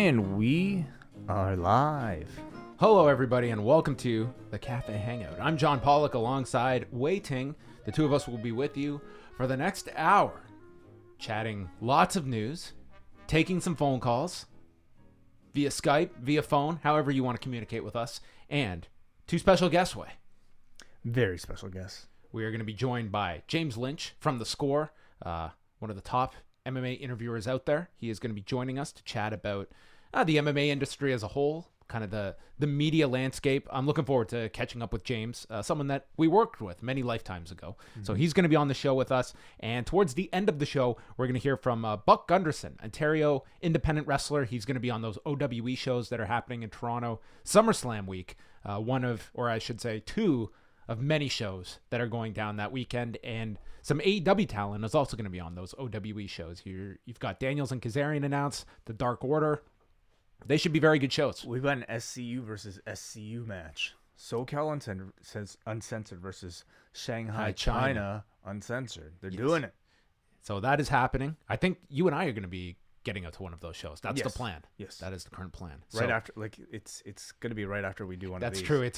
and we are live. Hello, everybody, and welcome to the Café Hangout. I'm John Pollock alongside Waiting. The two of us will be with you for the next hour, chatting lots of news, taking some phone calls via Skype, via phone, however you want to communicate with us, and two special guests way. Very special guest. We are going to be joined by James Lynch from The Score, one of the top MMA interviewers out there. He is going to be joining us to chat about the MMA industry as a whole, kind of the media landscape. I'm looking forward to catching up with James, someone that we worked with many lifetimes ago. Mm-hmm. So he's going to be on the show with us. And towards the end of the show, we're going to hear from Buck Gunderson, Ontario independent wrestler. He's going to be on those OWE shows that are happening in Toronto SummerSlam week, one of, or I should say two of many shows that are going down that weekend. And some AEW talent is also going to be on those OWE shows. You've got Daniels and Kazarian announced, the Dark Order. They should be very good shows. We've got an SCU versus SCU match. SoCal Uncensored versus Shanghai, China Uncensored. They're doing it. So that is happening. I think you and I are going to be getting out to one of those shows. That's the plan. Yes. That is the current plan. Right after, it's going to be right after we do one of these. That's true.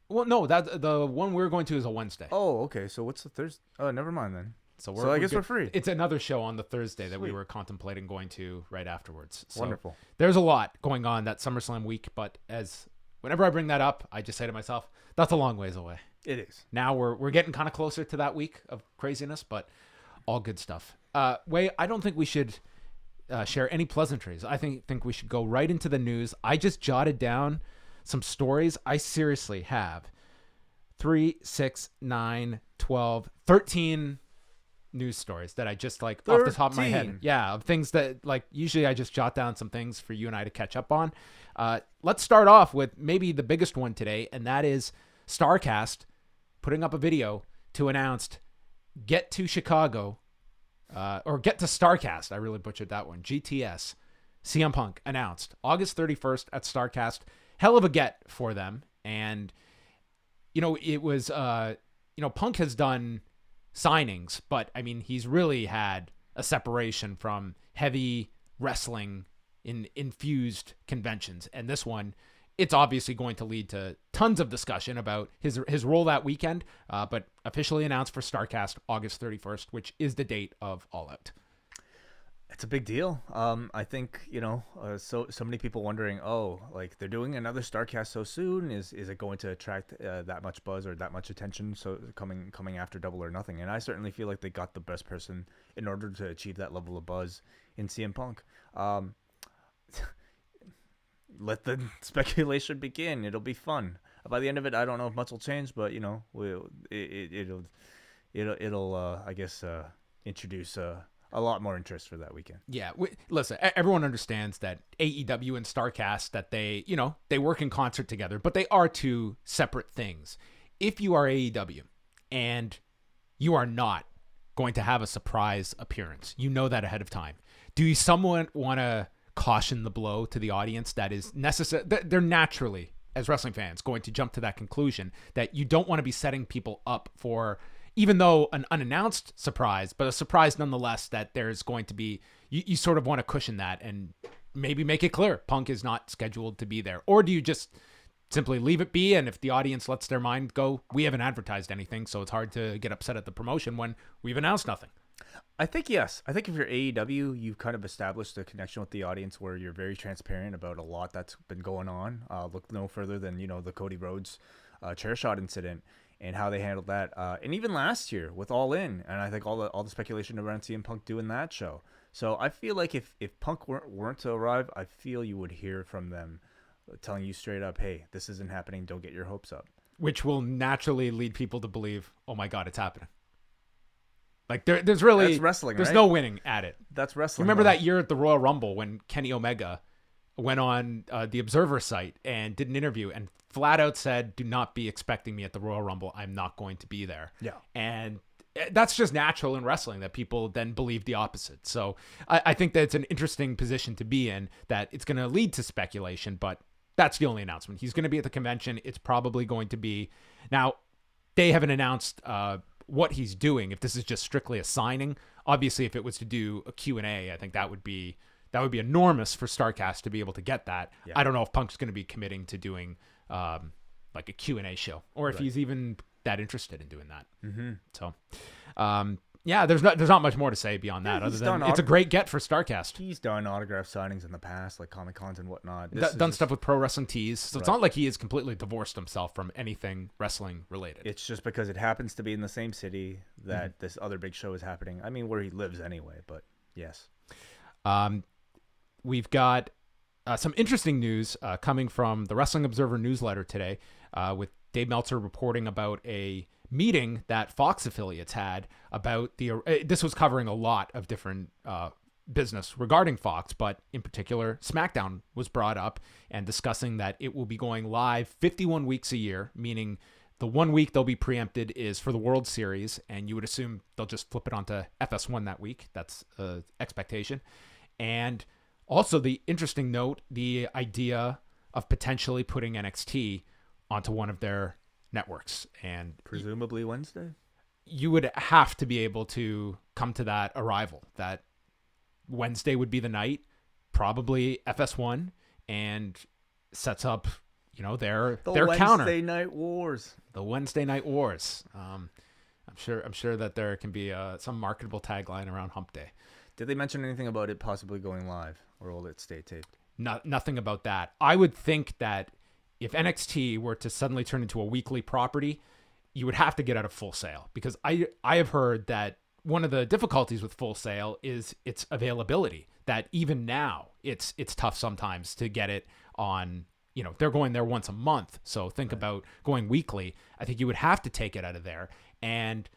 The one we're going to is a Wednesday. Oh, okay. So what's the Thursday? Oh, never mind then. So I guess we're free. It's another show on the Thursday that we were contemplating going to right afterwards. So wonderful. There's a lot going on that SummerSlam week, but whenever I bring that up, I just say to myself, that's a long ways away. It is. Now we're getting kind of closer to that week of craziness, but all good stuff. I don't think we should share any pleasantries. I think we should go right into the news. I just jotted down some stories. I seriously have 3, 6, 9, 12, 13 news stories that I just off the top of my head. Yeah, of things that usually I just jot down some things for you and I to catch up on. Let's start off with maybe the biggest one today, and that is Starrcast putting up a video to announce Get to Chicago, or Get to Starrcast. I really butchered that one. GTS. CM Punk announced August 31st at Starrcast. Hell of a get for them. And, it was, Punk has done signings, but I mean, he's really had a separation from heavy wrestling in infused conventions. And this one, it's obviously going to lead to tons of discussion about his role that weekend, but officially announced for Starrcast August 31st, which is the date of All Out. It's a big deal. I think, so many people wondering, they're doing another Starrcast so soon. Is it going to attract that much buzz or that much attention? So coming after Double or Nothing. And I certainly feel like they got the best person in order to achieve that level of buzz in CM Punk. Let the speculation begin. It'll be fun. By the end of it, I don't know if much will change, but it'll introduce a lot more interest for that weekend. Yeah, listen, everyone understands that AEW and Starrcast, that they work in concert together, but they are two separate things. If you are AEW and you are not going to have a surprise appearance, you know that ahead of time. Do you somewhat want to caution the blow to the audience that is necessary? They're naturally, as wrestling fans, going to jump to that conclusion that you don't want to be setting people up for, even though an unannounced surprise, but a surprise nonetheless, that there's going to be, you sort of want to cushion that and maybe make it clear Punk is not scheduled to be there. Or do you just simply leave it be, and if the audience lets their mind go, we haven't advertised anything, so it's hard to get upset at the promotion when we've announced nothing? I think yes. I think if you're AEW, you've kind of established a connection with the audience where you're very transparent about a lot that's been going on. Look no further than, the Cody Rhodes chair shot incident and how they handled that. And even last year with All In, and I think all the speculation around CM Punk doing that show. So I feel like if Punk weren't to arrive, I feel you would hear from them telling you straight up, hey, this isn't happening. Don't get your hopes up. Which will naturally lead people to believe, oh my God, it's happening. There's really, that's wrestling, there's right? No winning at it. That's wrestling. Remember that year at the Royal Rumble when Kenny Omega went on the Observer site and did an interview and flat out said, do not be expecting me at the Royal Rumble. I'm not going to be there. Yeah. And that's just natural in wrestling, that people then believe the opposite. So I think that it's an interesting position to be in, that it's going to lead to speculation, but that's the only announcement. He's going to be at the convention. It's probably going to be, now they haven't announced what he's doing, if this is just strictly a signing. Obviously, if it was to do a Q&A, I think that would be that would be enormous for Starrcast to be able to get that. Yeah. I don't know if Punk's going to be committing to doing like a Q&A show, or if he's even that interested in doing that. Mm-hmm. So, yeah, there's not much more to say beyond that, other than it's a great get for Starrcast. He's done autograph signings in the past, like Comic Cons and whatnot. Done stuff with Pro Wrestling Tees, so it's not like he has completely divorced himself from anything wrestling related. It's just because it happens to be in the same city that this other big show is happening. I mean, where he lives anyway, but yes. We've got some interesting news coming from the Wrestling Observer newsletter today, with Dave Meltzer reporting about a meeting that Fox affiliates had about this was covering a lot of different business regarding Fox, but in particular, SmackDown was brought up and discussing that it will be going live 51 weeks a year, meaning the 1 week they'll be preempted is for the World Series, and you would assume they'll just flip it onto FS1 that week. That's expectation. And also the interesting note, the idea of potentially putting NXT onto one of their networks, and presumably Wednesday. You would have to be able to come to that arrival that Wednesday would be the night, probably FS1, and sets up, their counter. Wednesday Night Wars. The Wednesday Night Wars. I'm sure that there can be some marketable tagline around Hump Day. Did they mention anything about it possibly going live, or will it stay taped? Nothing about that. I would think that if NXT were to suddenly turn into a weekly property, you would have to get out of Full Sail, because I have heard that one of the difficulties with Full Sail is its availability, that even now it's tough sometimes to get it on, they're going there once a month. So think about going weekly. I think you would have to take it out of there. And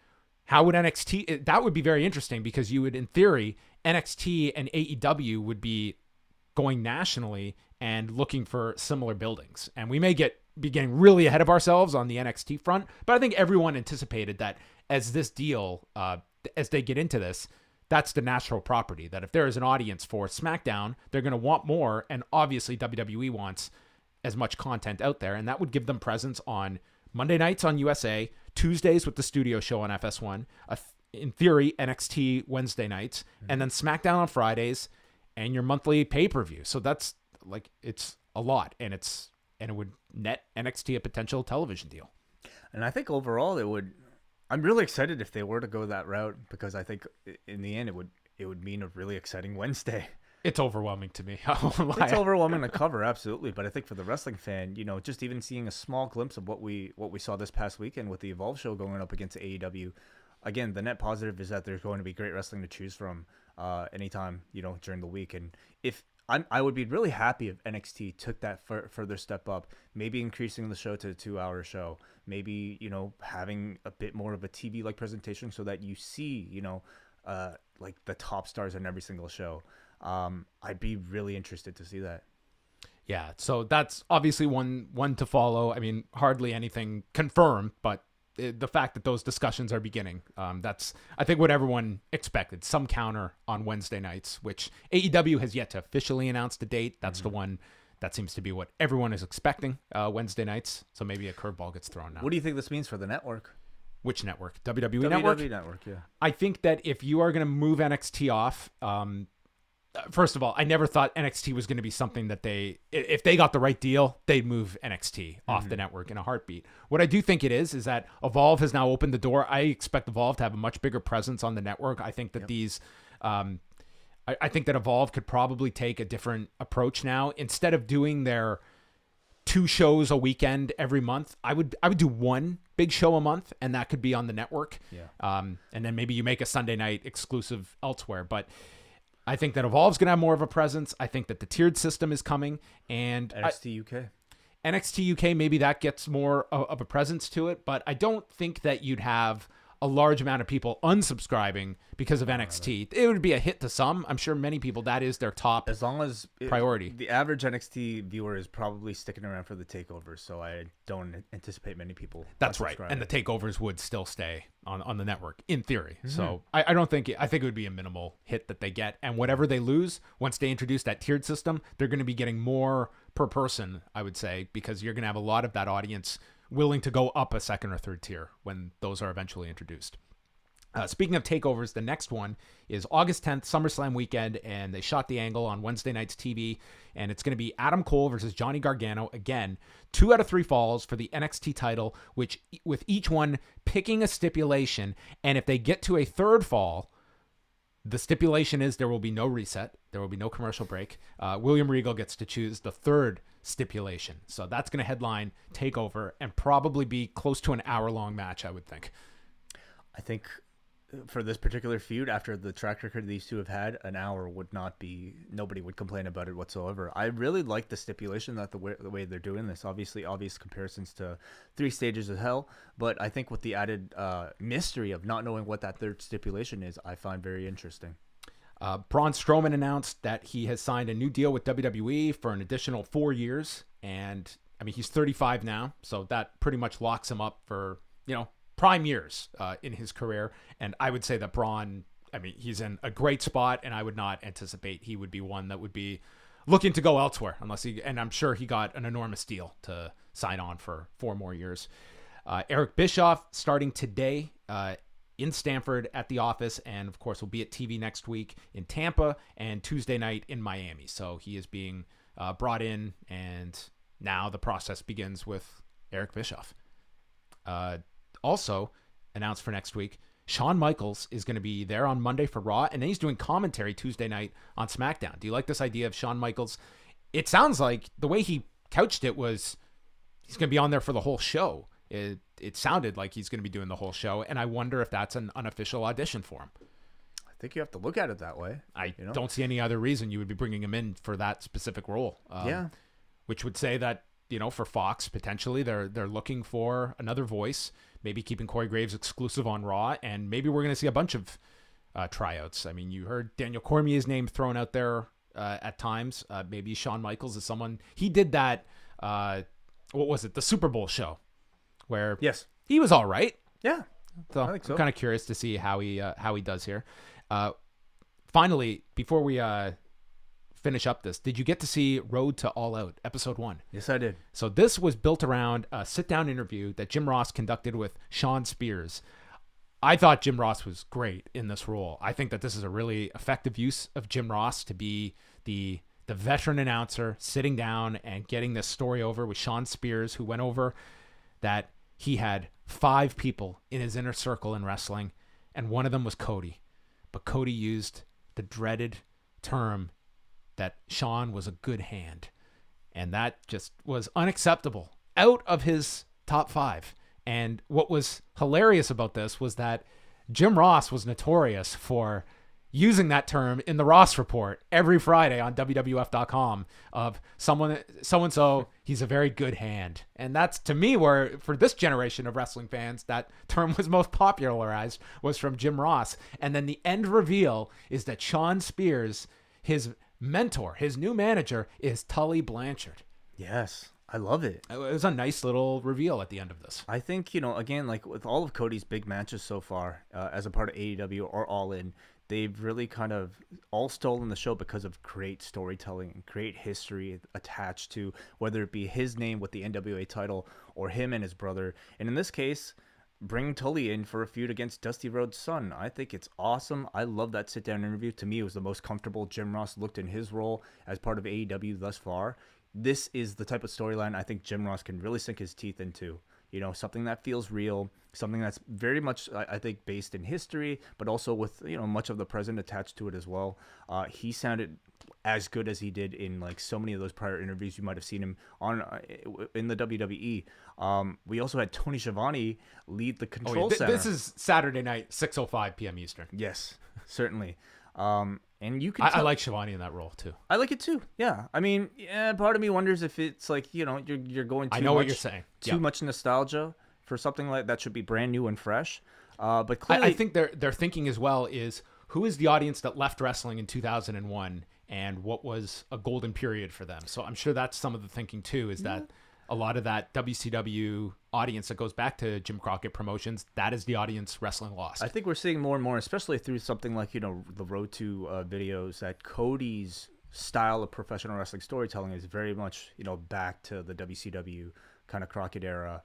how would NXT, that would be very interesting, because you would, in theory, NXT and AEW would be going nationally and looking for similar buildings. And we may be getting really ahead of ourselves on the NXT front, but I think everyone anticipated that as this deal, as they get into this, that's the natural property, that if there is an audience for SmackDown, they're going to want more. And obviously WWE wants as much content out there, and that would give them presence on Monday nights on USA, Tuesdays with the studio show on FS1, in theory, NXT Wednesday nights, and then SmackDown on Fridays, and your monthly pay-per-view. So that's it's a lot, and it would net NXT a potential television deal. And I think overall I'm really excited if they were to go that route, because I think in the end it would mean a really exciting Wednesday. It's overwhelming to me. It's overwhelming to cover, absolutely. But I think for the wrestling fan, just even seeing a small glimpse of what we saw this past weekend with the Evolve show going up against AEW, again, the net positive is that there's going to be great wrestling to choose from anytime, during the week. And I would be really happy if NXT took that further step up, maybe increasing the show to a 2-hour show, maybe, having a bit more of a TV-like presentation so that you see, like the top stars in every single show. I'd be really interested to see that. Yeah, so that's obviously one to follow. I mean, hardly anything confirmed, but the fact that those discussions are beginning, that's, I think, what everyone expected. Some counter on Wednesday nights, which AEW has yet to officially announce the date. That's the one that seems to be what everyone is expecting, Wednesday nights. So maybe a curveball gets thrown now. What do you think this means for the network? Which network? WWE Network? WWE Network, yeah. I think that if you are going to move NXT off, first of all, I never thought NXT was going to be something that if they got the right deal, they'd move NXT off the network in a heartbeat. What I do think it is that Evolve has now opened the door. I expect Evolve to have a much bigger presence on the network. I think that I think that Evolve could probably take a different approach now. Instead of doing their 2 shows a weekend every month, I would do 1 big show a month, and that could be on the network. Yeah. And then maybe you make a Sunday night exclusive elsewhere. But I think that Evolve's going to have more of a presence. I think that the tiered system is coming, and NXT UK. NXT UK, maybe that gets more of a presence to it, but I don't think that you'd have a large amount of people unsubscribing because of NXT. It would be a hit to some. I'm sure many people, that is their top priority. The average NXT viewer is probably sticking around for the takeovers, so I don't anticipate many people. That's right. And the takeovers would still stay on the network in theory. So I think it would be a minimal hit that they get. And whatever they lose, once they introduce that tiered system, they're going to be getting more per person, I would say, because you're going to have a lot of that audience willing to go up a second or third tier when those are eventually introduced. Speaking of takeovers, the next one is August 10th, SummerSlam weekend, and they shot the angle on Wednesday night's TV, and it's going to be Adam Cole versus Johnny Gargano. Again, 2 out of 3 falls for the NXT title, which with each one picking a stipulation, and if they get to a third fall, the stipulation is there will be no reset, there will be no commercial break. William Regal gets to choose the third stipulation, so that's going to headline TakeOver and probably be close to an hour-long match, I would think. I think for this particular feud, after the track record these two have had, an hour would not be, nobody would complain about it whatsoever. I really like the stipulation, that the way they're doing this. Obviously, obvious comparisons to 3 Stages of Hell, but I think with the added mystery of not knowing what that third stipulation is, I find very interesting. Braun Strowman announced that he has signed a new deal with WWE for an additional 4 years, and I mean, he's 35 now, so that pretty much locks him up for, prime years in his career. And I would say that Braun, I mean, he's in a great spot, and I would not anticipate he would be one that would be looking to go elsewhere and I'm sure he got an enormous deal to sign on for 4 more years. Eric Bischoff starting today in Stamford at the office, and of course will be at TV next week in Tampa and Tuesday night in Miami. So he is being brought in, and now the process begins with Eric Bischoff. Also announced for next week, Shawn Michaels is going to be there on Monday for Raw, and then he's doing commentary Tuesday night on SmackDown. Do you like this idea of Shawn Michaels? It sounds like the way he couched it was he's going to be on there for the whole show. It sounded like he's going to be doing the whole show, and I wonder if that's an unofficial audition for him. I think you have to look at it that way. I don't see any other reason you would be bringing him in for that specific role. Which would say that, for Fox, potentially, they're looking for another voice, maybe keeping Corey Graves exclusive on Raw, and maybe we're going to see a bunch of tryouts. I mean, you heard Daniel Cormier's name thrown out there at times. Maybe Shawn Michaels is someone. He did that, what was it, the Super Bowl show, where he was all right. Yeah, so I think so. I'm kind of curious to see how he does here. Finally, before we finish up this, did you get to see Road to All Out, episode 1? Yes, I did. So this was built around a sit-down interview that Jim Ross conducted with Sean Spears. I thought Jim Ross was great in this role. I think that this is a really effective use of Jim Ross to be the veteran announcer sitting down and getting this story over with Sean Spears, who went over that he had 5 people in his inner circle in wrestling, and one of them was Cody. But Cody used the dreaded term that Sean was a good hand. And that just was unacceptable. Out of his top 5. And what was hilarious about this was that Jim Ross was notorious for using that term in the Ross Report every Friday on WWF.com of so-and-so, he's a very good hand. And that's, to me, where for this generation of wrestling fans, that term was most popularized was from Jim Ross. And then the end reveal is that Sean Spears, his mentor, his new manager, is Tully Blanchard. Yes, I love it. It was a nice little reveal at the end of this. I think, again, like with all of Cody's big matches so far, as a part of AEW or All In, they've really kind of all stolen the show because of great storytelling and great history attached to whether it be his name with the NWA title or him and his brother. And in this case, bring Tully in for a feud against Dusty Rhodes' son. I think it's awesome. I love that sit-down interview. To me, it was the most comfortable Jim Ross looked in his role as part of AEW thus far. This is the type of storyline I think Jim Ross can really sink his teeth into. Something that feels real, something that's very much, I think, based in history, but also with, much of the present attached to it as well. He sounded as good as he did in like so many of those prior interviews you might have seen him on in the WWE. We also had Tony Schiavone lead the control center. This is Saturday night, 6:05 p.m. Eastern. Yes, certainly. And you can. I like Schiavone in that role too. I like it too. Yeah, I mean, part of me wonders if it's like you're going too. I know much, what you're saying. Too much nostalgia for something like that should be brand new and fresh. But clearly, I think their thinking as well is who is the audience that left wrestling in 2001 and what was a golden period for them. So I'm sure that's some of the thinking too. Is that a lot of that WCW audience that goes back to Jim Crockett Promotions, that is the audience wrestling lost. I think we're seeing more and more, especially through something like, the Road to videos, that Cody's style of professional wrestling storytelling is very much, back to the WCW kind of Crockett era,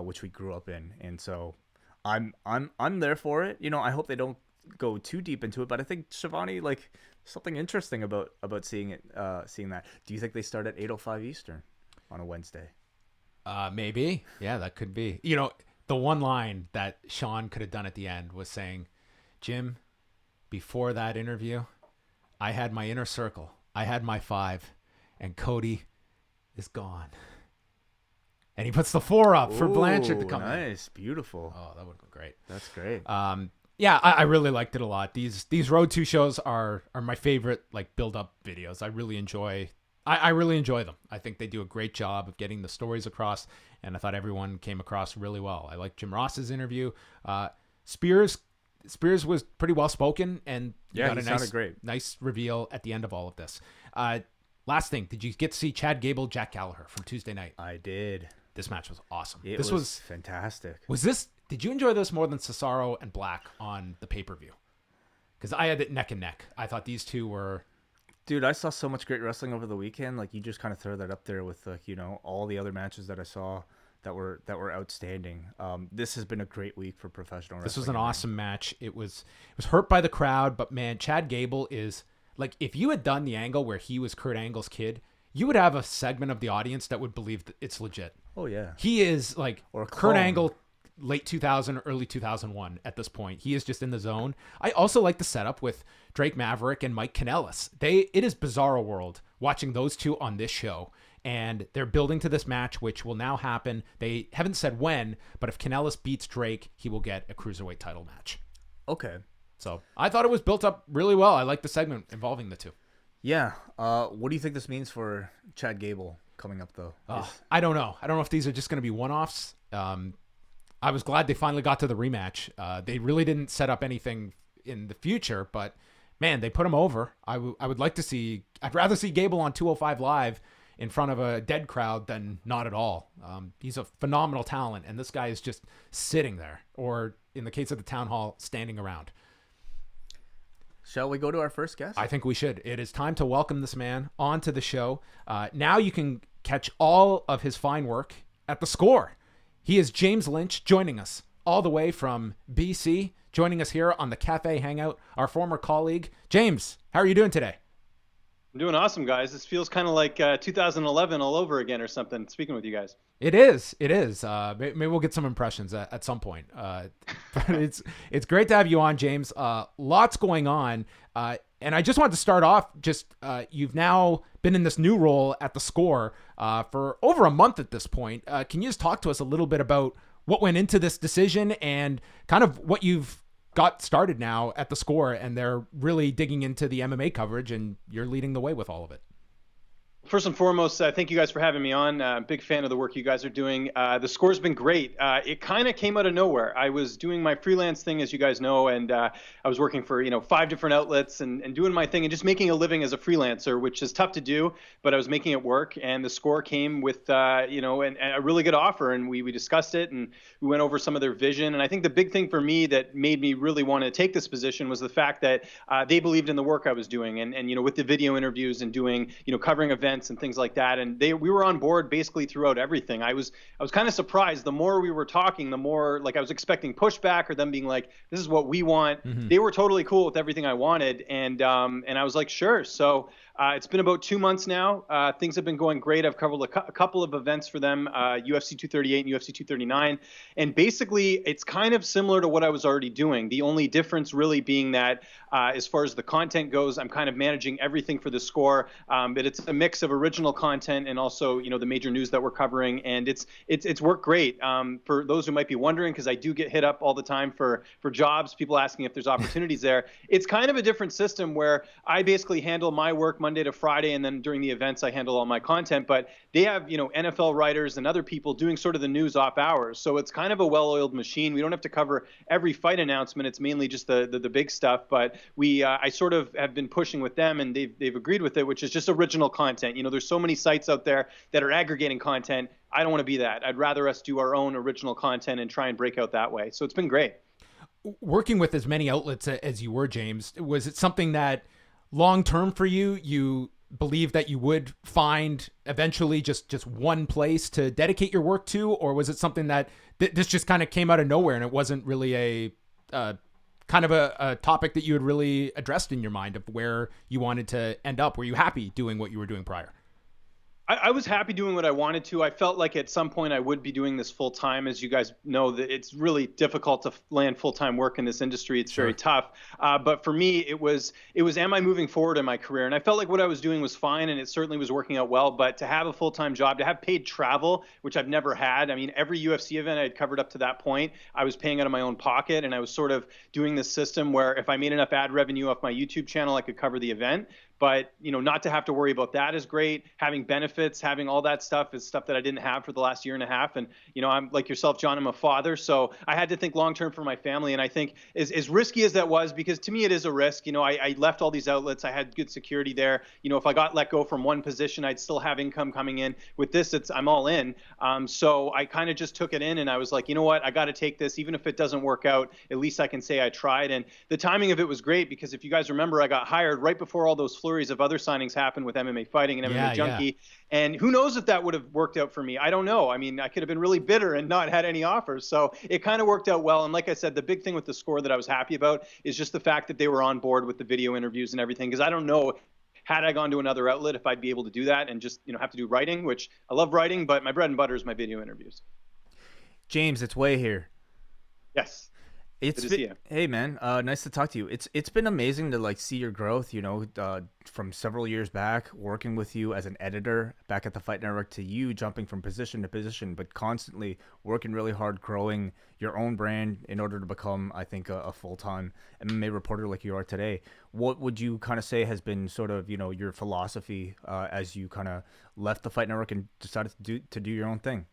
which we grew up in. And so I'm there for it. You know, I hope they don't go too deep into it, but I think Shivani, like, something interesting about seeing that. Do you think they start at 8:05 Eastern on a Wednesday? Maybe. Yeah, that could be. You know, the one line that Sean could have done at the end was saying, Jim, before that interview, I had my inner circle. I had my 5, and Cody is gone. And he puts the 4 up for Blanchard to come in. Nice. Beautiful. Oh, that would have been great. That's great. Yeah, I really liked it a lot. These Road 2 shows are my favorite, like, build-up videos. I really enjoy them. I think they do a great job of getting the stories across, and I thought everyone came across really well. I like Jim Ross's interview. Spears was pretty well spoken, and got sounded great. Nice reveal at the end of all of this. Last thing, did you get to see Chad Gable, Jack Gallagher from Tuesday night? I did. This match was awesome. This was fantastic. Did you enjoy this more than Cesaro and Black on the pay-per-view? Because I had it neck and neck. I thought these two were... Dude, I saw so much great wrestling over the weekend. Like, you just kind of throw that up there with, like, you know, all the other matches that I saw that were outstanding. This has been a great week for professional wrestling. This was an awesome match. It was hurt by the crowd, but man, Chad Gable is like, if you had done the angle where he was Kurt Angle's kid, you would have a segment of the audience that would believe that it's legit. Oh yeah, he is like or Kurt Angle. Late 2000, early 2001 at this point. He is just in the zone. I also like the setup with Drake Maverick and Mike Kanellis. It is bizarro world watching those two on this show, and they're building to this match, which will now happen. They haven't said when, but if Kanellis beats Drake, he will get a cruiserweight title match. Okay. So I thought it was built up really well. I like the segment involving the two. Yeah. What do you think this means for Chad Gable coming up, though? I don't know. I don't know if these are just going to be one-offs. I was glad they finally got to the rematch. They really didn't set up anything in the future, but man, they put him over. I would like to see, I'd rather see Gable on 205 Live in front of a dead crowd than not at all. He's a phenomenal talent, and this guy is just sitting there, or in the case of the town hall, standing around. Shall we go to our first guest? I think we should. It is time to welcome this man onto the show. Now you can catch all of his fine work at The Score. He is James Lynch, joining us all the way from BC, joining us here on the Café Hangout, our former colleague. James, how are you doing today? I'm doing awesome, guys. This feels kind of like 2011 all over again or something, speaking with you guys. It is. Maybe we'll get some impressions at some point. But it's great to have you on, James. Lots going on. And I just wanted to start off, you've now been in this new role at The Score for over a month at this point. Can you just talk to us a little bit about what went into this decision and kind of what you've got started now at The Score? And they're really digging into the MMA coverage, and you're leading the way with all of it. First and foremost, thank you guys for having me on. Big fan of the work you guys are doing. The Score's been great. It kind of came out of nowhere. I was doing my freelance thing, as you guys know, and I was working for 5 different outlets and doing my thing and just making a living as a freelancer, which is tough to do, but I was making it work. And The Score came with a really good offer, and we discussed it and we went over some of their vision. And I think the big thing for me that made me really want to take this position was the fact that they believed in the work I was doing, and with the video interviews and doing covering events and things like that, and we were on board basically throughout everything. I was kind of surprised. The more we were talking, the more like I was expecting pushback or them being like, "This is what we want." Mm-hmm. They were totally cool with everything I wanted, and I was like, "Sure." So it's been about 2 months now. Things have been going great. I've covered a couple of events for them, UFC 238 and UFC 239, and basically it's kind of similar to what I was already doing. The only difference really being that as far as the content goes, I'm kind of managing everything for The Score, but it's a mix of original content and also the major news that we're covering, and it's worked great. For those who might be wondering, because I do get hit up all the time for jobs, people asking if there's opportunities there. It's kind of a different system where I basically handle my work Monday to Friday, and then during the events I handle all my content, but they have NFL writers and other people doing sort of the news off hours, so it's kind of a well-oiled machine. We don't have to cover every fight announcement. It's mainly just the big stuff, but I sort of have been pushing with them, and they've agreed with it, which is just original content. There's so many sites out there that are aggregating content. I don't want to be that. I'd rather us do our own original content and try and break out that way. So it's been great. Working with as many outlets as you were, James, was it something that long-term for you believe that you would find eventually just one place to dedicate your work to, or was it something that this just kind of came out of nowhere and it wasn't really a kind of a topic that you had really addressed in your mind of where you wanted to end up? Were you happy doing what you were doing prior? I was happy doing what I wanted to. I felt like at some point I would be doing this full time. As you guys know, that it's really difficult to land full time work in this industry. It's very tough. But for me, it was, am I moving forward in my career? And I felt like what I was doing was fine, and it certainly was working out well. But to have a full time job, to have paid travel, which I've never had. I mean, every UFC event I had covered up to that point, I was paying out of my own pocket, and I was sort of doing this system where if I made enough ad revenue off my YouTube channel, I could cover the event. But, not to have to worry about that is great. Having benefits, having all that stuff is stuff that I didn't have for the last year and a half. And, I'm like yourself, John, I'm a father. So I had to think long term for my family. And I think as risky as that was, because to me it is a risk, I left all these outlets. I had good security there. If I got let go from one position, I'd still have income coming in. With this, I'm all in. So I kind of just took it in, and I was like, you know what, I got to take this. Even if it doesn't work out, at least I can say I tried. And the timing of it was great, because if you guys remember, I got hired right before all those flurries of other signings happened with MMA Fighting and MMA Junkie. Yeah. And who knows if that would have worked out for me? I don't know. I mean, I could have been really bitter and not had any offers. So it kind of worked out well. And like I said, the big thing with the Score that I was happy about is just the fact that they were on board with the video interviews and everything. Because I don't know, had I gone to another outlet, if I'd be able to do that and just, have to do writing, which I love writing, but my bread and butter is my video interviews. James, it's Way here. Yes. Hey man, nice to talk to you. It's been amazing to see your growth, from several years back, working with you as an editor back at the Fight Network, to you jumping from position to position, but constantly working really hard, growing your own brand in order to become, I think, a full-time MMA reporter like you are today. What would you kind of say has been sort of, your philosophy as you kind of left the Fight Network and decided to do your own thing?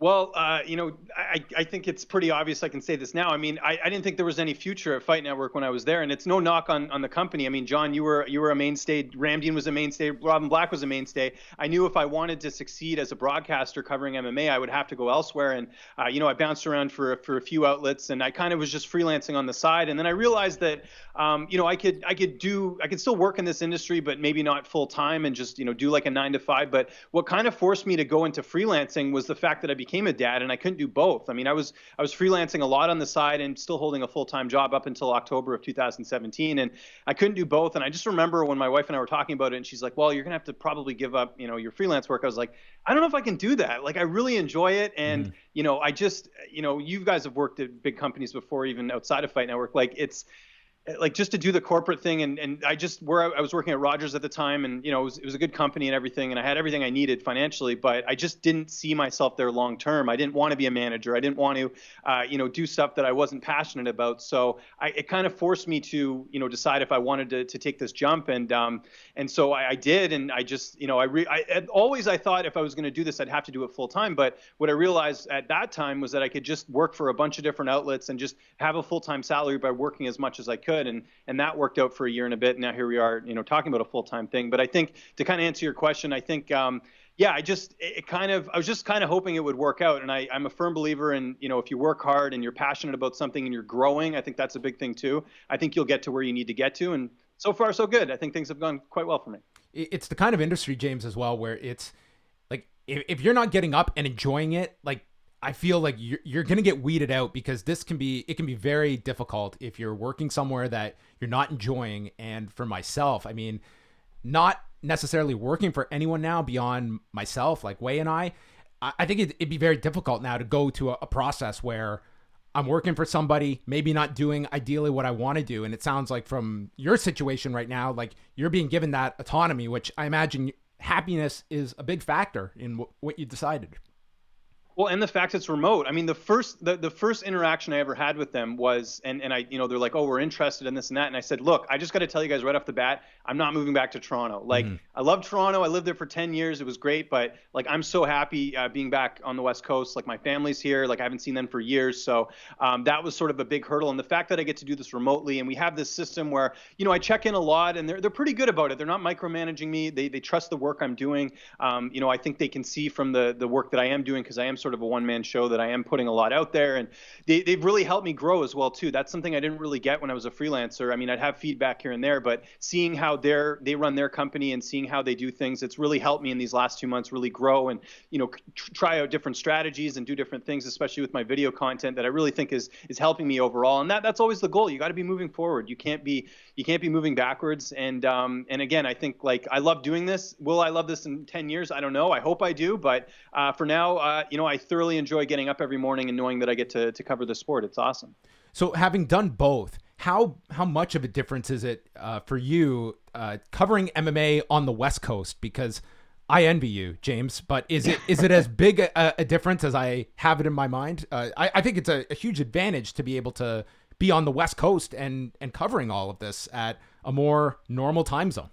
Well, I think it's pretty obvious. I can say this now. I mean, I didn't think there was any future at Fight Network when I was there, and it's no knock on the company. I mean, John, you were a mainstay. Ramdean was a mainstay. Robin Black was a mainstay. I knew if I wanted to succeed as a broadcaster covering MMA, I would have to go elsewhere. And I bounced around for a few outlets, and I kind of was just freelancing on the side. And then I realized that I could still work in this industry, but maybe not full time, and just do like a 9 to 5. But what kind of forced me to go into freelancing was the fact that I became a dad, and I couldn't do both. I mean, I was freelancing a lot on the side and still holding a full-time job up until October of 2017, and I couldn't do both. And I just remember when my wife and I were talking about it, and she's like, "Well, you're gonna have to probably give up, your freelance work." I was like, "I don't know if I can do that. Like, I really enjoy it, and I just, you guys have worked at big companies before, even outside of Fight Network. Like, it's like just to do the corporate thing, and I was working at Rogers at the time, and it was a good company and everything, and I had everything I needed financially, but I just didn't see myself there long term. I didn't want to be a manager. I didn't want to do stuff that I wasn't passionate about. So it kind of forced me to decide if I wanted to take this jump, and so I did, and I just I thought if I was going to do this, I'd have to do it full time. But what I realized at that time was that I could just work for a bunch of different outlets and just have a full time salary by working as much as I could. And that worked out for a year and a bit. And now here we are, talking about a full-time thing. But I think to kind of answer your question, I think, I was just kind of hoping it would work out. And I'm a firm believer in, if you work hard and you're passionate about something and you're growing, I think that's a big thing too. I think you'll get to where you need to get to. And so far, so good. I think things have gone quite well for me. It's the kind of industry, James, as well, where it's like, if you're not getting up and enjoying it, like, I feel like you're going to get weeded out, because it can be very difficult if you're working somewhere that you're not enjoying. And for myself, I mean, not necessarily working for anyone now beyond myself, like Way and I think it'd be very difficult now to go to a process where I'm working for somebody, maybe not doing ideally what I want to do. And it sounds like from your situation right now, like you're being given that autonomy, which I imagine happiness is a big factor in what you decided. Well, and the fact it's remote. I mean, the first interaction I ever had with them was, and I, they're like, "Oh, we're interested in this and that." And I said, "Look, I just got to tell you guys right off the bat, I'm not moving back to Toronto. Like, I love Toronto. I lived there for 10 years. It was great, but like, I'm so happy being back on the West Coast. Like, my family's here. Like, I haven't seen them for years. So that was sort of a big hurdle. And the fact that I get to do this remotely, and we have this system where, I check in a lot, and they're pretty good about it. They're not micromanaging me. They trust the work I'm doing. I think they can see from the work that I am doing, because I am sort sort of a one-man show, that I am putting a lot out there, and they've really helped me grow as well too. That's something I didn't really get when I was a freelancer. I mean, I'd have feedback here and there, but seeing how they run their company and seeing how they do things, it's really helped me in these last 2 months really grow and, you know, try out different strategies and do different things, especially with my video content, that I really think is helping me overall. And that's always the goal. You got to be moving forward. You can't be moving backwards. And again, I think, like, I love doing this. Will I love this in 10 years? I don't know. I hope I do. But for now, you know, I thoroughly enjoy getting up every morning and knowing that I get to cover the sport. It's awesome. So having done both, how much of a difference is it for you covering MMA on the West Coast? Because I envy you, James, but is it as big a difference as I have it in my mind? I think it's a huge advantage to be able to be on the West Coast and covering all of this at a more normal time zone.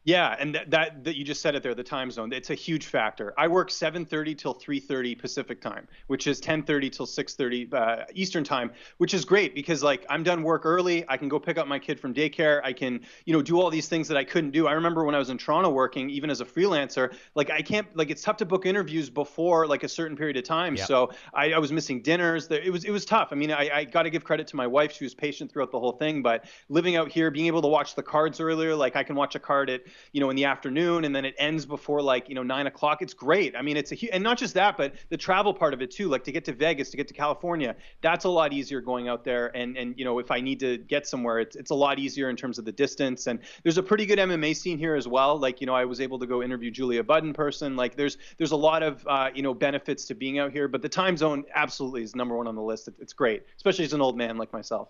Yeah, and that you just said it there, the time zone. It's a huge factor. I work 7:30 till 3:30 Pacific time, which is 10:30 till 6:30 Eastern time, which is great because, like, I'm done work early. I can go pick up my kid from daycare. I can, you know, do all these things that I couldn't do. I remember when I was in Toronto working, even as a freelancer, like, I can't, like, it's tough to book interviews before like a certain period of time. Yeah. So I was missing dinners. It was tough. I mean, I got to give credit to my wife. She was patient throughout the whole thing. But living out here, being able to watch the cards earlier, like, I can watch a card at, you know, in the afternoon, and then it ends before, like, you know, 9 o'clock. It's great. I mean, and not just that, but the travel part of it too, like to get to Vegas, to get to California, that's a lot easier going out there. And, you know, if I need to get somewhere, it's a lot easier in terms of the distance. And there's a pretty good MMA scene here as well. Like, you know, I was able to go interview Julia Budd in person. Like, there's a lot of, you know, benefits to being out here, but the time zone absolutely is number one on the list. It's great, especially as an old man like myself.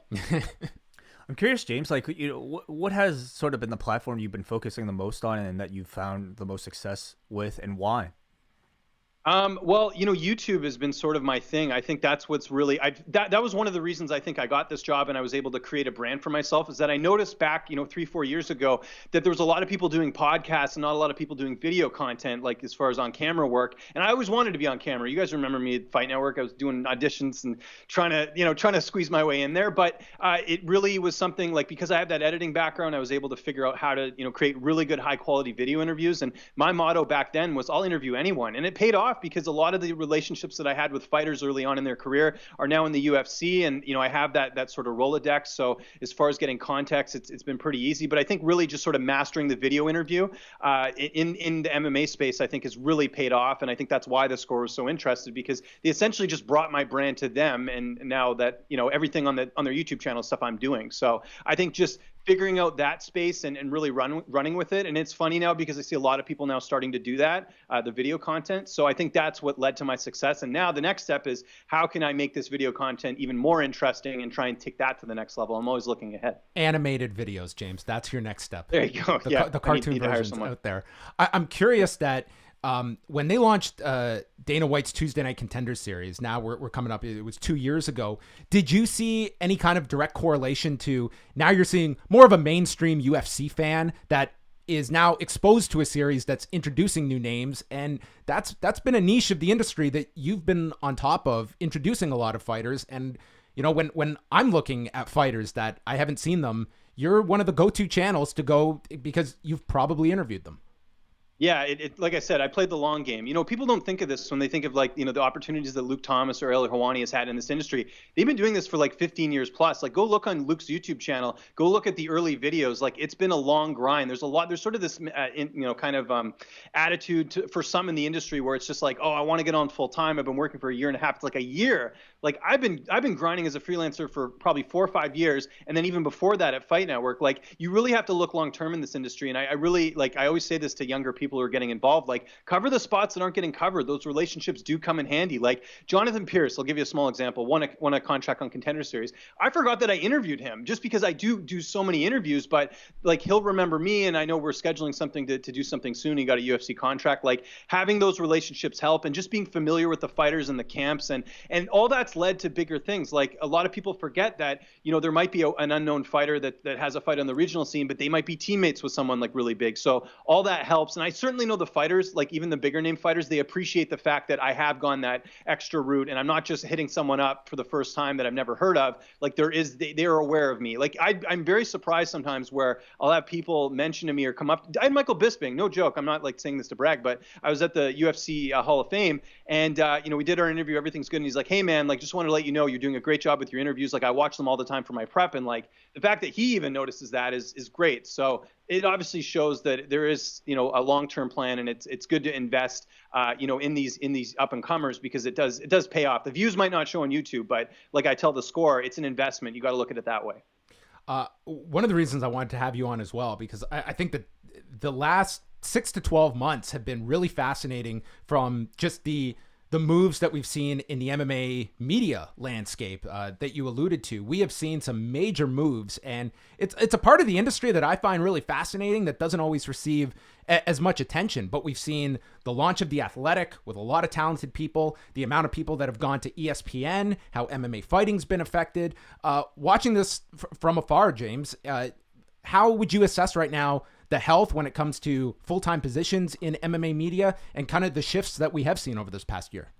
I'm curious, James, like, you know, what has sort of been the platform you've been focusing the most on and that you've found the most success with, and why? Well, you know, YouTube has been sort of my thing. I think that's what's really, that was one of the reasons I think I got this job and I was able to create a brand for myself, is that I noticed back, you know, 3-4 years ago that there was a lot of people doing podcasts and not a lot of people doing video content, like as far as on camera work. And I always wanted to be on camera. You guys remember me at Fight Network. I was doing auditions and trying to squeeze my way in there. But it really was something, like, because I have that editing background, I was able to figure out how to, you know, create really good high quality video interviews. And my motto back then was, I'll interview anyone. And it paid off, because a lot of the relationships that I had with fighters early on in their career are now in the UFC, and, you know, I have that sort of Rolodex. So as far as getting context, it's been pretty easy. But I think really just sort of mastering the video interview in the MMA space, I think, has really paid off, and I think that's why the Score was so interested, because they essentially just brought my brand to them, and now that, you know, everything on their YouTube channel is stuff I'm doing. So I think just figuring out that space and really running with it. And it's funny now because I see a lot of people now starting to do that, the video content. So I think that's what led to my success. And now the next step is, how can I make this video content even more interesting and try and take that to the next level? I'm always looking ahead. Animated videos, James. That's your next step. There you go. The cartoon versions out there. I'm curious that when they launched Dana White's Tuesday Night Contender series, now we're coming up, it was 2 years ago. Did you see any kind of direct correlation to, now you're seeing more of a mainstream UFC fan that is now exposed to a series that's introducing new names, and that's been a niche of the industry that you've been on top of, introducing a lot of fighters. And, you know, when I'm looking at fighters that I haven't seen them, you're one of the go-to channels to go, because you've probably interviewed them. Yeah, like I said, I played the long game. You know, people don't think of this when they think of, like, you know, the opportunities that Luke Thomas or Ariel Helwani has had in this industry. They've been doing this for like 15 years plus. Like, go look on Luke's YouTube channel. Go look at the early videos. Like, it's been a long grind. There's sort of this, you know, kind of attitude for some in the industry where it's just like, oh, I want to get on full time. I've been working for a year and a half. It's like a year. Like, I've been grinding as a freelancer for probably 4 or 5 years, and then even before that at Fight Network. Like, you really have to look long term in this industry. And I really, like, I always say this to younger people who are getting involved, like, cover the spots that aren't getting covered. Those relationships do come in handy. Like, Jonathan Pierce, I'll give you a small example, won a contract on Contender Series. I forgot that I interviewed him, just because I do so many interviews, but, like, he'll remember me, and I know we're scheduling something to do something soon. He got a UFC contract. Like, having those relationships help, and just being familiar with the fighters and the camps, and all that's led to bigger things. Like, a lot of people forget that, you know, there might be an unknown fighter that has a fight on the regional scene, but they might be teammates with someone like really big. So all that helps. And I certainly know the fighters, like even the bigger name fighters, they appreciate the fact that I have gone that extra route and I'm not just hitting someone up for the first time that I've never heard of. Like they are aware of me. Like I'm very surprised sometimes where I'll have people mention to me or come up. I had Michael Bisping, no joke. I'm not like saying this to brag, but I was at the UFC Hall of Fame, and we did our interview. Everything's good, and he's like, "Hey man, like just wanted to let you know you're doing a great job with your interviews. Like I watch them all the time for my prep, and like the fact that he even notices that is great." So it obviously shows that there is, a long-term plan, and it's good to invest, in these up and comers, because it does pay off. The views might not show on YouTube, but like I tell the score, it's an investment. You got to look at it that way. One of the reasons I wanted to have you on as well, because I think that the last 6 to 12 months have been really fascinating from just the moves that we've seen in the MMA media landscape that you alluded to. We have seen some major moves, and it's a part of the industry that I find really fascinating that doesn't always receive as much attention. But we've seen the launch of The Athletic with a lot of talented people, the amount of people that have gone to ESPN, how MMA fighting's been affected. Watching this from afar, James, how would you assess right now the health when it comes to full-time positions in MMA media and kind of the shifts that we have seen over this past year?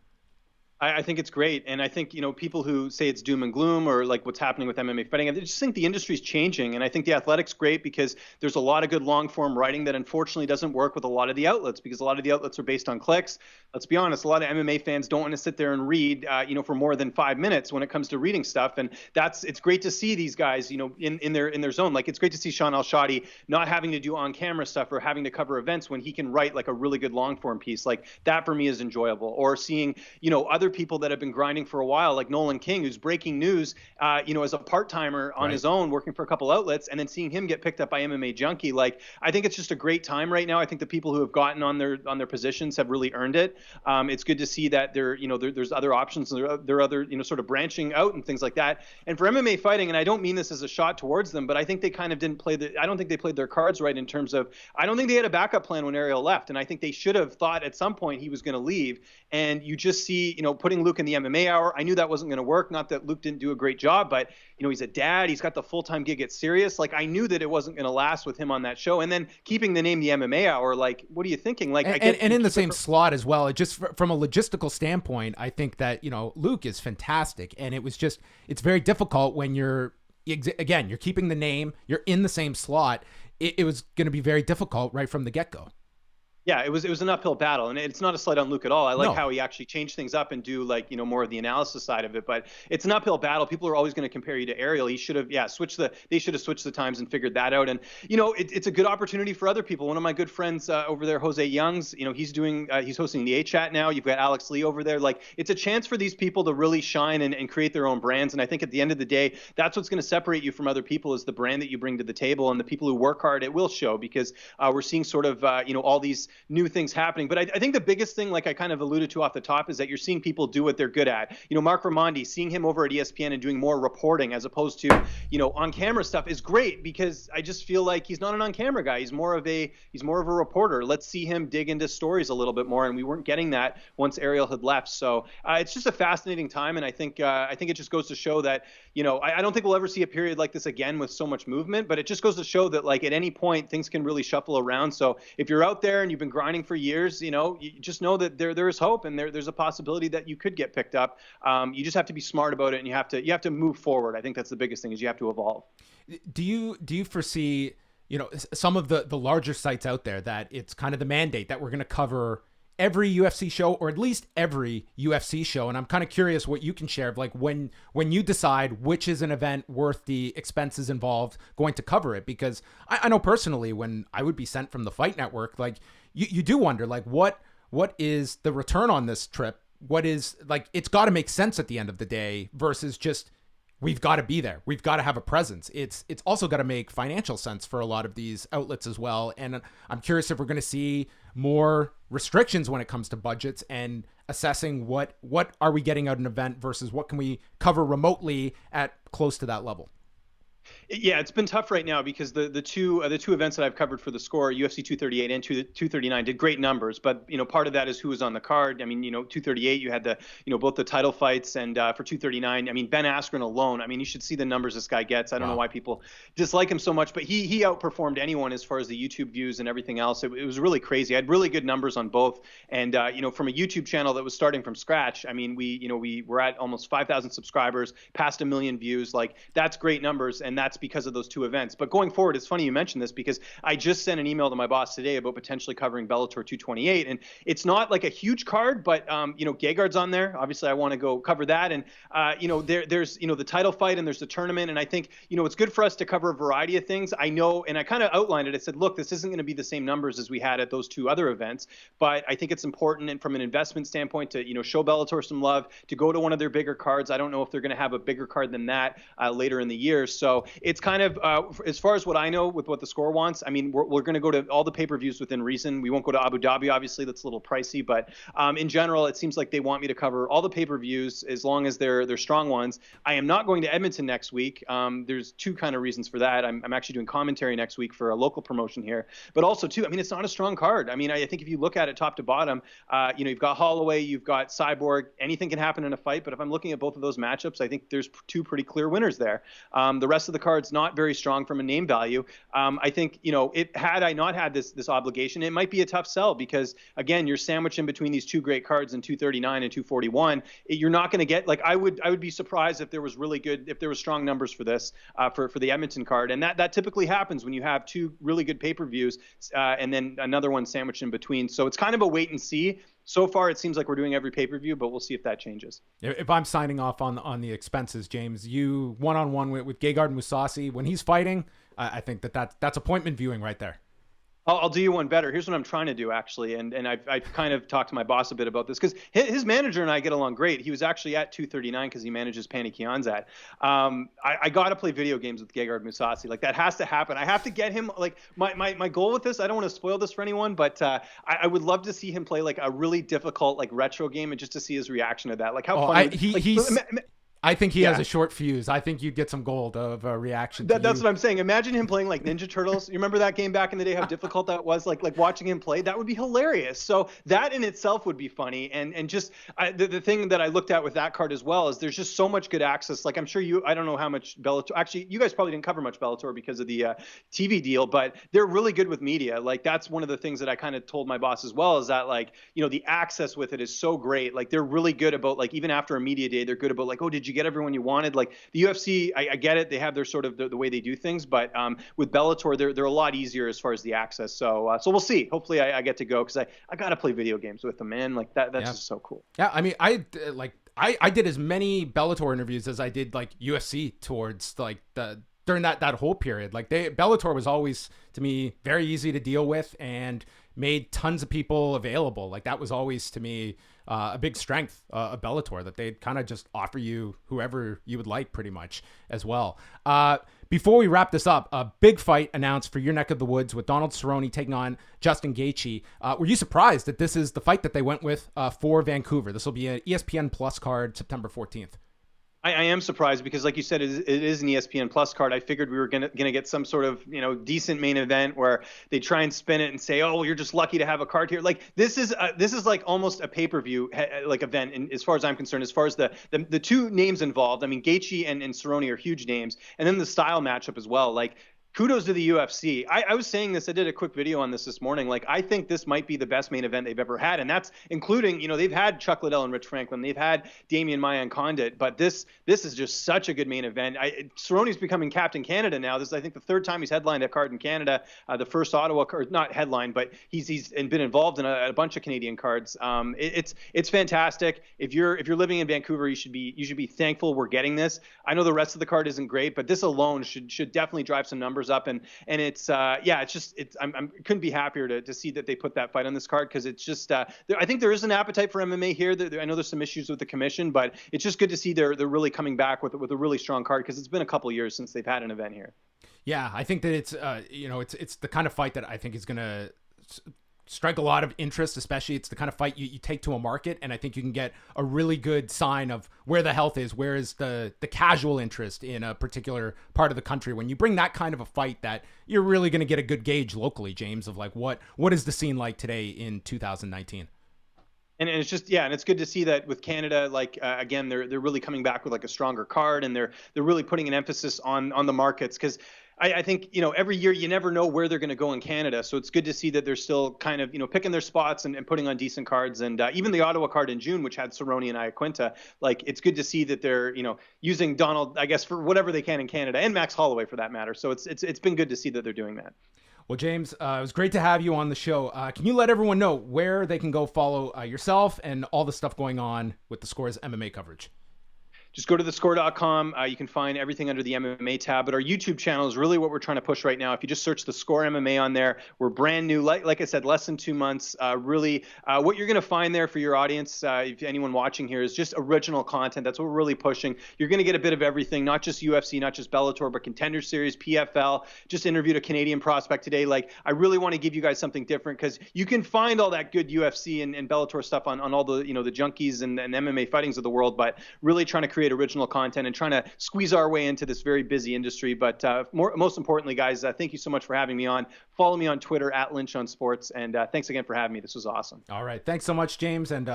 I think it's great. And I think, people who say it's doom and gloom or like what's happening with MMA fighting, I just think the industry's changing. And I think The Athletic's great because there's a lot of good long form writing that unfortunately doesn't work with a lot of the outlets, because a lot of the outlets are based on clicks. Let's be honest, a lot of MMA fans don't want to sit there and read, for more than 5 minutes when it comes to reading stuff. And it's great to see these guys, in their zone. Like it's great to see Sean Al-Shadi not having to do on camera stuff or having to cover events when he can write like a really good long form piece. Like that for me is enjoyable. Or seeing, other people that have been grinding for a while, like Nolan King, who's breaking news, as a part-timer on his own, working for a couple outlets, and then seeing him get picked up by MMA Junkie. Like, I think it's just a great time right now. I think the people who have gotten on their positions have really earned it. It's good to see that there's other options, and there are other, sort of branching out and things like that. And for MMA fighting, and I don't mean this as a shot towards them, but I think they kind of didn't I don't think they played their cards right in terms of, I don't think they had a backup plan when Ariel left. And I think they should have thought at some point he was going to leave. And you just see, putting Luke in the MMA Hour. I knew that wasn't going to work. Not that Luke didn't do a great job, but he's a dad. He's got the full-time gig at Sirius. Like I knew that it wasn't going to last with him on that show. And then keeping the name the MMA Hour. Like, what are you thinking? Like, and in the same slot as well. It just from a logistical standpoint, I think that Luke is fantastic, and it's very difficult when you're keeping the name, you're in the same slot. It was going to be very difficult right from the get-go. Yeah, it was an uphill battle, and it's not a slight on Luke at all. I like how he actually changed things up and do like more of the analysis side of it. But it's an uphill battle. People are always going to compare you to Ariel. He should have they should have switched the times and figured that out. And it's a good opportunity for other people. One of my good friends over there, Jose Youngs, he's hosting the A Chat now. You've got Alex Lee over there. Like it's a chance for these people to really shine and create their own brands. And I think at the end of the day, that's what's going to separate you from other people, is the brand that you bring to the table, and the people who work hard. It will show, because we're seeing sort of all these new things happening. But I think the biggest thing, like I kind of alluded to off the top, is that you're seeing people do what they're good at. Mark Raimondi, seeing him over at ESPN and doing more reporting as opposed to, on camera stuff is great, because I just feel like he's not an on camera guy. He's more of a reporter. Let's see him dig into stories a little bit more. And we weren't getting that once Ariel had left. So it's just a fascinating time. And I think it just goes to show that, I don't think we'll ever see a period like this again with so much movement, but it just goes to show that like at any point things can really shuffle around. So if you're out there and you've been grinding for years, you just know that there is hope, and there's a possibility that you could get picked up. You just have to be smart about it, and you have to move forward. I think that's the biggest thing, is you have to evolve. Do you foresee, some of the larger sites out there that it's kind of the mandate that we're going to cover every UFC show, or at least every UFC show? And I'm kind of curious what you can share of like when you decide which is an event worth the expenses involved going to cover it. Because I know personally, when I would be sent from the Fight Network, like you do wonder like what is the return on this trip? What is like, it's got to make sense at the end of the day versus just, we've got to be there. We've got to have a presence. It's also got to make financial sense for a lot of these outlets as well. And I'm curious if we're going to see more restrictions when it comes to budgets and assessing what are we getting out of an event versus what can we cover remotely at close to that level. Yeah, it's been tough right now because the two events that I've covered for the Score, UFC 238 and 239, did great numbers. But part of that is who was on the card. I mean, 238, you had the both the title fights, and for 239, I mean, Ben Askren alone. I mean, you should see the numbers this guy gets. I don't know Wow. why people dislike him so much, but he outperformed anyone as far as the YouTube views and everything else. It was really crazy. I had really good numbers on both, and from a YouTube channel that was starting from scratch. I mean, we were at almost 5,000 subscribers, past 1 million views. Like, that's great numbers, and that's because of those two events. But going forward, it's funny you mentioned this because I just sent an email to my boss today about potentially covering Bellator 228, and it's not like a huge card, but Gegard's on there. Obviously, I want to go cover that, and there's the title fight and there's the tournament, and I think it's good for us to cover a variety of things. I know, and I kind of outlined it. I said, look, this isn't going to be the same numbers as we had at those two other events, but I think it's important, and from an investment standpoint, to show Bellator some love, to go to one of their bigger cards. I don't know if they're going to have a bigger card than that later in the year. So it's kind of, as far as what I know with what the Score wants, I mean, we're going to go to all the pay-per-views within reason. We won't go to Abu Dhabi, obviously. That's a little pricey. But in general, it seems like they want me to cover all the pay-per-views as long as they're strong ones. I am not going to Edmonton next week. There's two kind of reasons for that. I'm actually doing commentary next week for a local promotion here. But also, too, I mean, it's not a strong card. I mean, I think if you look at it top to bottom, you've got Holloway, you've got Cyborg. Anything can happen in a fight. But if I'm looking at both of those matchups, I think there's two pretty clear winners there. The rest of the card's not very strong from a name value. I think, had I not had this obligation, it might be a tough sell because, again, you're sandwiched in between these two great cards in 239 and 241. You're not going to get, like, I would be surprised if there was strong numbers for this, for the Edmonton card. And that typically happens when you have two really good pay-per-views and then another one sandwiched in between. So it's kind of a wait and see. So far, it seems like we're doing every pay-per-view, but we'll see if that changes. If I'm signing off on the expenses, James, you one-on-one with Gegard Mousasi, when he's fighting, I think that's appointment viewing right there. I'll do you one better. Here's what I'm trying to do, actually, and I've kind of talked to my boss a bit about this because his manager and I get along great. He was actually at 239 because he manages Panny Kianzad. I got to play video games with Gegard Mousasi. Like, that has to happen. I have to get him, like, my goal with this, I don't want to spoil this for anyone, but I would love to see him play, like, a really difficult, like, retro game and just to see his reaction to that. Like, how fun. I think he has a short fuse. I think you'd get some gold of a reaction. That's what I'm saying. Imagine him playing like Ninja Turtles. You remember that game back in the day, how difficult that was? Like watching him play, that would be hilarious. So that in itself would be funny. And just the thing that I looked at with that card as well is there's just so much good access. Like, I'm sure I don't know how much Bellator, actually, you guys probably didn't cover much Bellator because of the TV deal, but they're really good with media. Like, that's one of the things that I kind of told my boss as well, is that, like, the access with it is so great. Like, they're really good about, like, even after a media day, they're good about, like, oh, did you get everyone you wanted? Like, the UFC, I get it. They have their sort of the way they do things, but with Bellator, they're a lot easier as far as the access. So we'll see. Hopefully I get to go because I got to play video games with them, man. Like, that's just so cool. Yeah. I mean, I did as many Bellator interviews as I did, like, UFC towards, like, during that whole period. Like, Bellator was always, to me, very easy to deal with and made tons of people available. Like, that was always, to me, a big strength of Bellator, that they'd kind of just offer you whoever you would like, pretty much, as well. Before we wrap this up, a big fight announced for your neck of the woods with Donald Cerrone taking on Justin Gaethje. Were you surprised that this is the fight that they went with for Vancouver? This will be an ESPN Plus card, September 14th. I am surprised because, like you said, it is an ESPN Plus card. I figured we were gonna get some sort of decent main event where they try and spin it and say, oh, well, you're just lucky to have a card here. Like, this is like almost a pay-per-view like event, and as far as I'm concerned, as far as the two names involved. I mean, Gaethje and Cerrone are huge names, and then the style matchup as well. Like, kudos to the UFC. I was saying this, I did a quick video on this morning. Like, I think this might be the best main event they've ever had. And that's including, they've had Chuck Liddell and Rich Franklin. They've had Damian Maya and Condit. But this is just such a good main event. Cerrone's becoming Captain Canada now. This is, I think, the third time he's headlined a card in Canada. The first Ottawa card, not headlined, but he's been involved in a bunch of Canadian cards. It's fantastic. If you're living in Vancouver, you should be thankful we're getting this. I know the rest of the card isn't great, but this alone should definitely drive some numbers up, and it's I couldn't be happier to see that they put that fight on this card, because it's just I think there is an appetite for MMA here. I know there's some issues with the commission, but it's just good to see they're really coming back with a really strong card, because it's been a couple of years since they've had an event here. Yeah, I think that it's it's the kind of fight that I think is gonna strike a lot of interest, especially it's the kind of fight you take to a market. And I think you can get a really good sign of where the health is, where is the casual interest in a particular part of the country. When you bring that kind of a fight, that you're really going to get a good gauge locally, James, of like what is the scene like today in 2019. And it's just, yeah, and it's good to see that with Canada, like again, they're really coming back with like a stronger card, and they're really putting an emphasis on the markets, because I think, every year you never know where they're going to go in Canada. So it's good to see that they're still kind of, picking their spots and putting on decent cards. And even the Ottawa card in June, which had Cerrone and Iaquinta, like it's good to see that they're, using Donald, I guess, for whatever they can in Canada, and Max Holloway for that matter. So it's been good to see that they're doing that. Well, James, it was great to have you on the show. Can you let everyone know where they can go follow yourself and all the stuff going on with the Score's MMA coverage? Just go to thescore.com. You can find everything under the MMA tab. But our YouTube channel is really what we're trying to push right now. If you just search the Score MMA on there, we're brand new. Like I said, less than 2 months. Really, what you're going to find there for your audience, if anyone watching here, is just original content. That's what we're really pushing. You're going to get a bit of everything, not just UFC, not just Bellator, but Contender Series, PFL. Just interviewed a Canadian prospect today. Like, I really want to give you guys something different, because you can find all that good UFC and Bellator stuff on all the the junkies and MMA fightings of the world, but really trying to create original content and trying to squeeze our way into this very busy industry. But most importantly, guys, thank you so much for having me on. Follow me on Twitter @LynchOnSports, and thanks again for having me. This was awesome. All right, thanks so much, James, and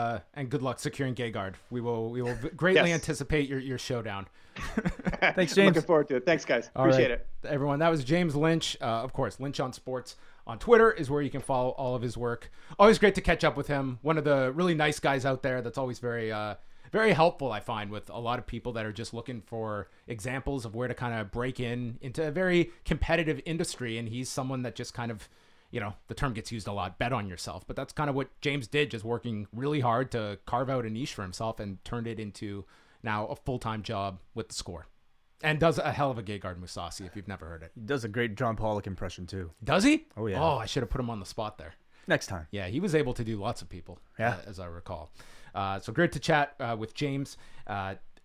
good luck securing Gegard. We will greatly anticipate your showdown. Thanks, James. Looking forward to it. Thanks, guys. Appreciate it, everyone. That was James Lynch, of course. Lynch on Sports on Twitter is where you can follow all of his work. Always great to catch up with him. One of the really nice guys out there. That's always very helpful, I find, with a lot of people that are just looking for examples of where to kind of break into a very competitive industry. And he's someone that just kind of, the term gets used a lot, bet on yourself. But that's kind of what James did, just working really hard to carve out a niche for himself and turned it into now a full-time job with the Score. And does a hell of a Gegard Mousasi, if you've never heard it. He does a great John Pollock impression, too. Does he? Oh, yeah. Oh, I should have put him on the spot there. Next time. Yeah, he was able to do lots of people, as I recall. So great to chat with James.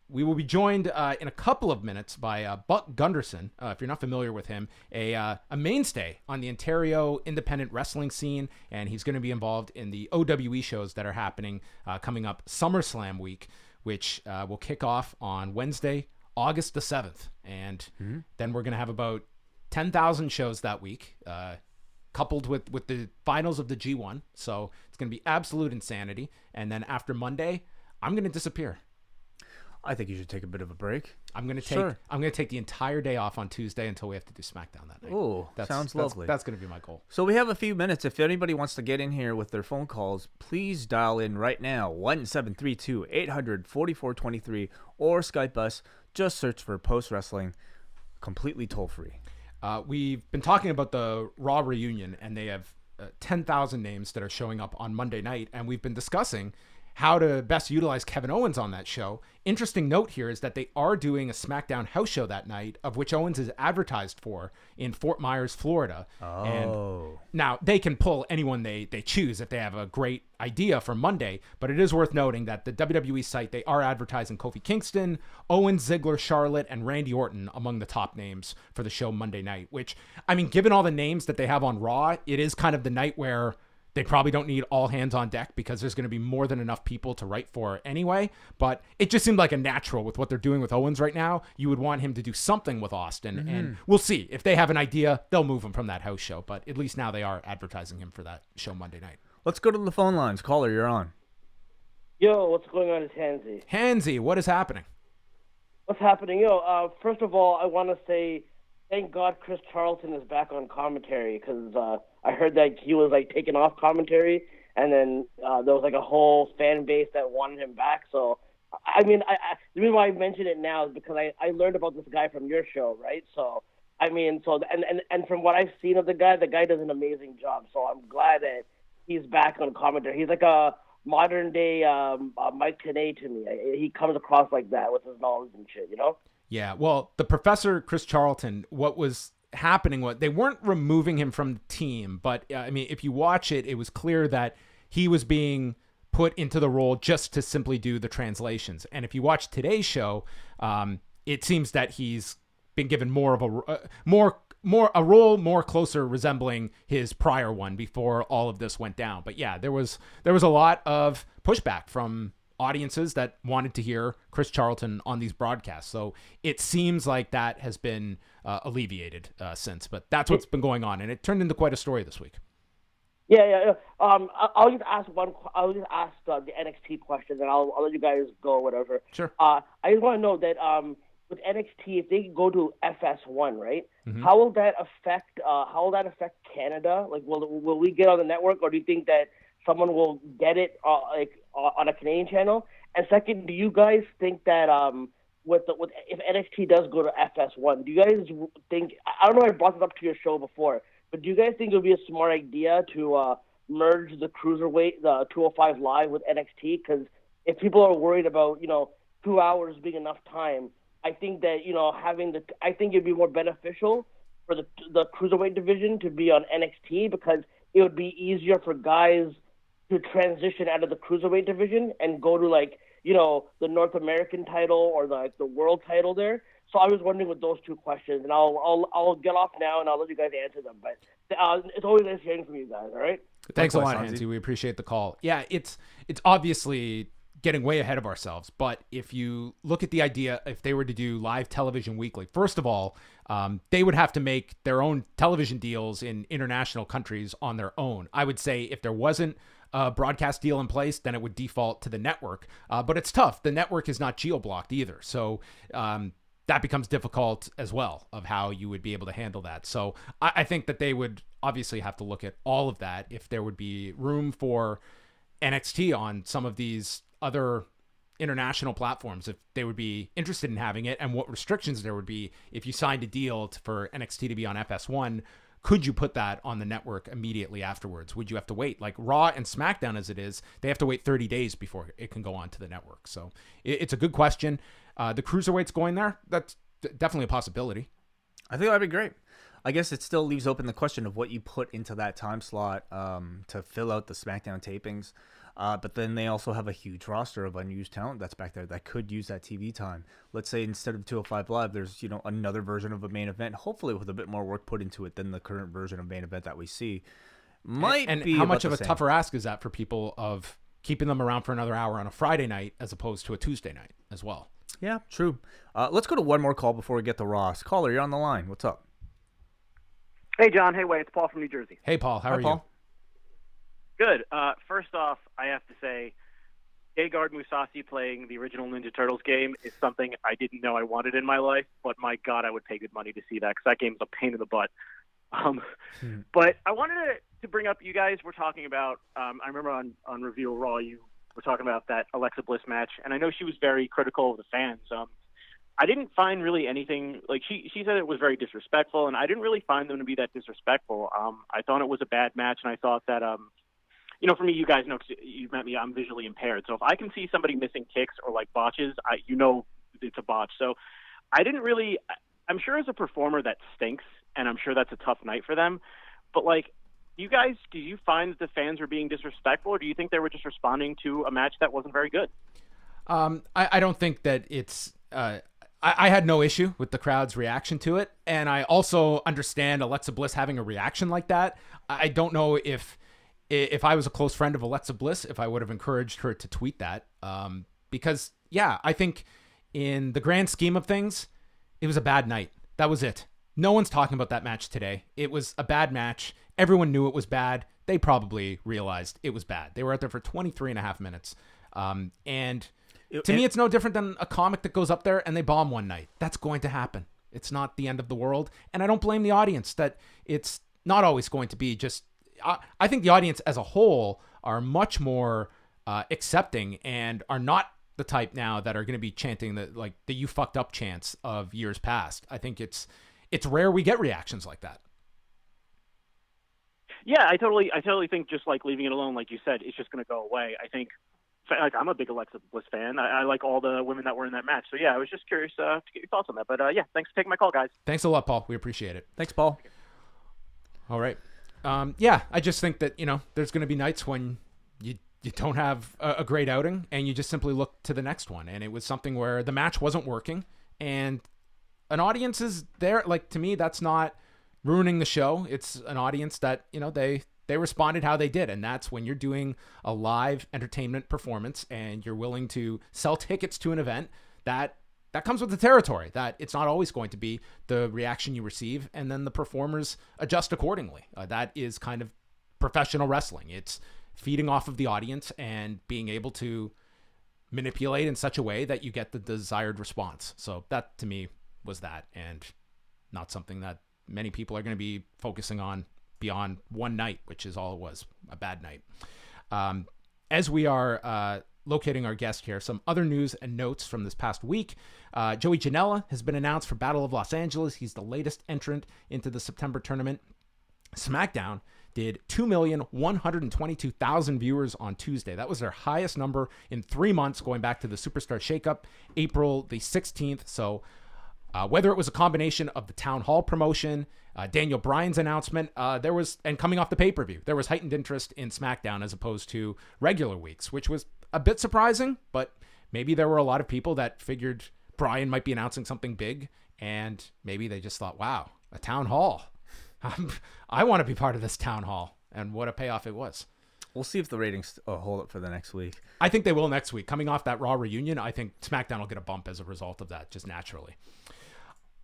We will be joined in a couple of minutes by Buck Gunderson. If you're not familiar with him, a mainstay on the Ontario independent wrestling scene, and he's going to be involved in the OWE shows that are happening coming up SummerSlam week, which will kick off on Wednesday, August the 7th. And then we're going to have about 10,000 shows that week, coupled with the finals of the G1. So it's going to be absolute insanity. And then after Monday, I'm going to disappear. I think you should take a bit of a break. I'm going to take the entire day off on Tuesday until we have to do SmackDown that night. Oh, sounds lovely. That's going to be my goal. So we have a few minutes. If anybody wants to get in here with their phone calls, please dial in right now, 1-732-800-4423, or Skype us. Just search for Post Wrestling, completely toll-free. We've been talking about the Raw reunion, and they have 10,000 names that are showing up on Monday night, and we've been discussing how to best utilize Kevin Owens on that show. Interesting note here is that they are doing a SmackDown house show that night, of which Owens is advertised for in Fort Myers, Florida. Oh. And now they can pull anyone they choose if they have a great idea for Monday, but it is worth noting that the WWE site, they are advertising Kofi Kingston, Owens, Ziggler, Charlotte, and Randy Orton among the top names for the show Monday night, which, I mean, given all the names that they have on Raw, it is kind of the night where they probably don't need all hands on deck because there's going to be more than enough people to write for anyway. But it just seemed like a natural with what they're doing with Owens right now. You would want him to do something with Austin. And we'll see. If they have an idea, they'll move him from that house show. But at least now they are advertising him for that show Monday night. Let's go to the phone lines. Caller, you're on. Yo, what's going on? It's Hansy. Hansy, what is happening? What's happening? Yo, first of all, I want to say thank God Chris Charlton is back on commentary, because I heard that he was taken off commentary, and then there was a whole fan base that wanted him back. So, I mean, the reason why I mention it now is because I learned about this guy from your show, right? So, I mean, and from what I've seen of the guy does an amazing job. So I'm glad that he's back on commentary. He's like a modern day Mike Tenay to me. He comes across like that with his knowledge and shit, you know? Yeah, well, the Professor Chris Charlton, what was happening, they weren't removing him from the team, but I mean, if you watch it, it was clear that he was being put into the role just to simply do the translations. And if you watch today's show, it seems that he's been given more a role more closer resembling his prior one before all of this went down. But yeah, there was a lot of pushback from audiences that wanted to hear Chris Charlton on these broadcasts. So it seems like that has been alleviated since, but that's what's been going on. And it turned into quite a story this week. Yeah. I'll just ask the NXT question, and I'll let you guys go or whatever. Sure. I just want to know that with NXT, if they go to FS1, right? Mm-hmm. How will that affect Canada? Like, will we get on the network, or do you think that someone will get it on a Canadian channel? And second, do you guys think that if NXT does go to FS1, do you guys think? I don't know if I brought this up to your show before, but do you guys think it would be a smart idea to merge the cruiserweight, the 205 Live, with NXT? Because if people are worried about 2 hours being enough time, I think that I think it'd be more beneficial for the cruiserweight division to be on NXT, because it would be easier for guys to transition out of the cruiserweight division and go to the North American title or the world title there. So I was wondering with those two questions, and I'll get off now and I'll let you guys answer them. But it's always nice hearing from you guys. All right. Thanks a lot, Hansi. We appreciate the call. Yeah, it's obviously getting way ahead of ourselves. But if you look at the idea, if they were to do live television weekly, first of all, they would have to make their own television deals in international countries on their own. I would say if there wasn't a broadcast deal in place, then it would default to the network. But it's tough. The network is not geo-blocked either. So that becomes difficult as well of how you would be able to handle that. So I think that they would obviously have to look at all of that if there would be room for NXT on some of these other international platforms, if they would be interested in having it, and what restrictions there would be if you signed a deal for NXT to be on FS1. Could you put that on the network immediately afterwards? Would you have to wait? Like Raw and SmackDown as it is, they have to wait 30 days before it can go on to the network. So it's a good question. The cruiserweights going there, that's definitely a possibility. I think that'd be great. I guess it still leaves open the question of what you put into that time slot to fill out the SmackDown tapings. But then they also have a huge roster of unused talent that's back there that could use that TV time. Let's say instead of 205 Live, there's another version of a main event, hopefully with a bit more work put into it than the current version of main event that we see. And how much of a tougher ask is that for people of keeping them around for another hour on a Friday night as opposed to a Tuesday night as well? Yeah, true. Let's go to one more call before we get to Ross. Caller, you're on the line. What's up? Hey, John. Hey, Wade. It's Paul from New Jersey. Hey, Paul. How are you? Good. First off, I have to say, Gegard Mousasi playing the original Ninja Turtles game is something I didn't know I wanted in my life, but my God, I would pay good money to see that, because that game's a pain in the butt. But I wanted to bring up, you guys were talking about, I remember on Review Raw, you were talking about that Alexa Bliss match, and I know she was very critical of the fans. I didn't find really anything, like she said it was very disrespectful, and I didn't really find them to be that disrespectful. I thought it was a bad match, and I thought that, for me, you guys know, 'cause you've met me, I'm visually impaired. So if I can see somebody missing kicks or like botches, it's a botch. So I'm sure as a performer that stinks, and I'm sure that's a tough night for them. But like, do you find that the fans were being disrespectful, or do you think they were just responding to a match that wasn't very good? I don't think that it's, I had no issue with the crowd's reaction to it. And I also understand Alexa Bliss having a reaction like that. I don't know if I was a close friend of Alexa Bliss, if I would have encouraged her to tweet that. Because, yeah, I think in the grand scheme of things, it was a bad night. That was it. No one's talking about that match today. It was a bad match. Everyone knew it was bad. They probably realized it was bad. They were out there for 23 and a half minutes. And to me, it's no different than a comic that goes up there and they bomb one night. That's going to happen. It's not the end of the world. And I don't blame the audience that it's not always going to be just... I think the audience as a whole are much more accepting and are not the type now that are going to be chanting the "you fucked up" chants of years past. I think it's rare we get reactions like that. Yeah, I totally think just like leaving it alone, like you said, it's just going to go away. I think, like, I'm a big Alexa Bliss fan. I like all the women that were in that match. So yeah, I was just curious to get your thoughts on that. But yeah, thanks for taking my call, guys. Thanks a lot, Paul. We appreciate it. Thanks, Paul. All right. Yeah, I just think that, there's going to be nights when you don't have a great outing and you just simply look to the next one. And it was something where the match wasn't working and an audience is there. Like, to me, that's not ruining the show. It's an audience that, they responded how they did. And that's when you're doing a live entertainment performance and you're willing to sell tickets to an event that comes with the territory, that it's not always going to be the reaction you receive. And then the performers adjust accordingly. That is kind of professional wrestling. It's feeding off of the audience and being able to manipulate in such a way that you get the desired response. So that to me was that, and not something that many people are going to be focusing on beyond one night, which is all it was, a bad night. As we are locating our guest here, some other news and notes from this past week. Joey Janela has been announced for Battle of Los Angeles. He's the latest entrant into the September tournament. SmackDown did 2,122,000 viewers on Tuesday. That was their highest number in 3 months, going back to the Superstar Shakeup, April the 16th. So whether it was a combination of the Town Hall promotion, Daniel Bryan's announcement, and coming off the pay-per-view, there was heightened interest in SmackDown as opposed to regular weeks, which was a bit surprising, but maybe there were a lot of people that figured Bryan might be announcing something big, and maybe they just thought, wow, a Town Hall. I want to be part of this Town Hall, and what a payoff it was. We'll see if the ratings hold up for the next week. I think they will next week. Coming off that Raw reunion, I think SmackDown will get a bump as a result of that, just naturally.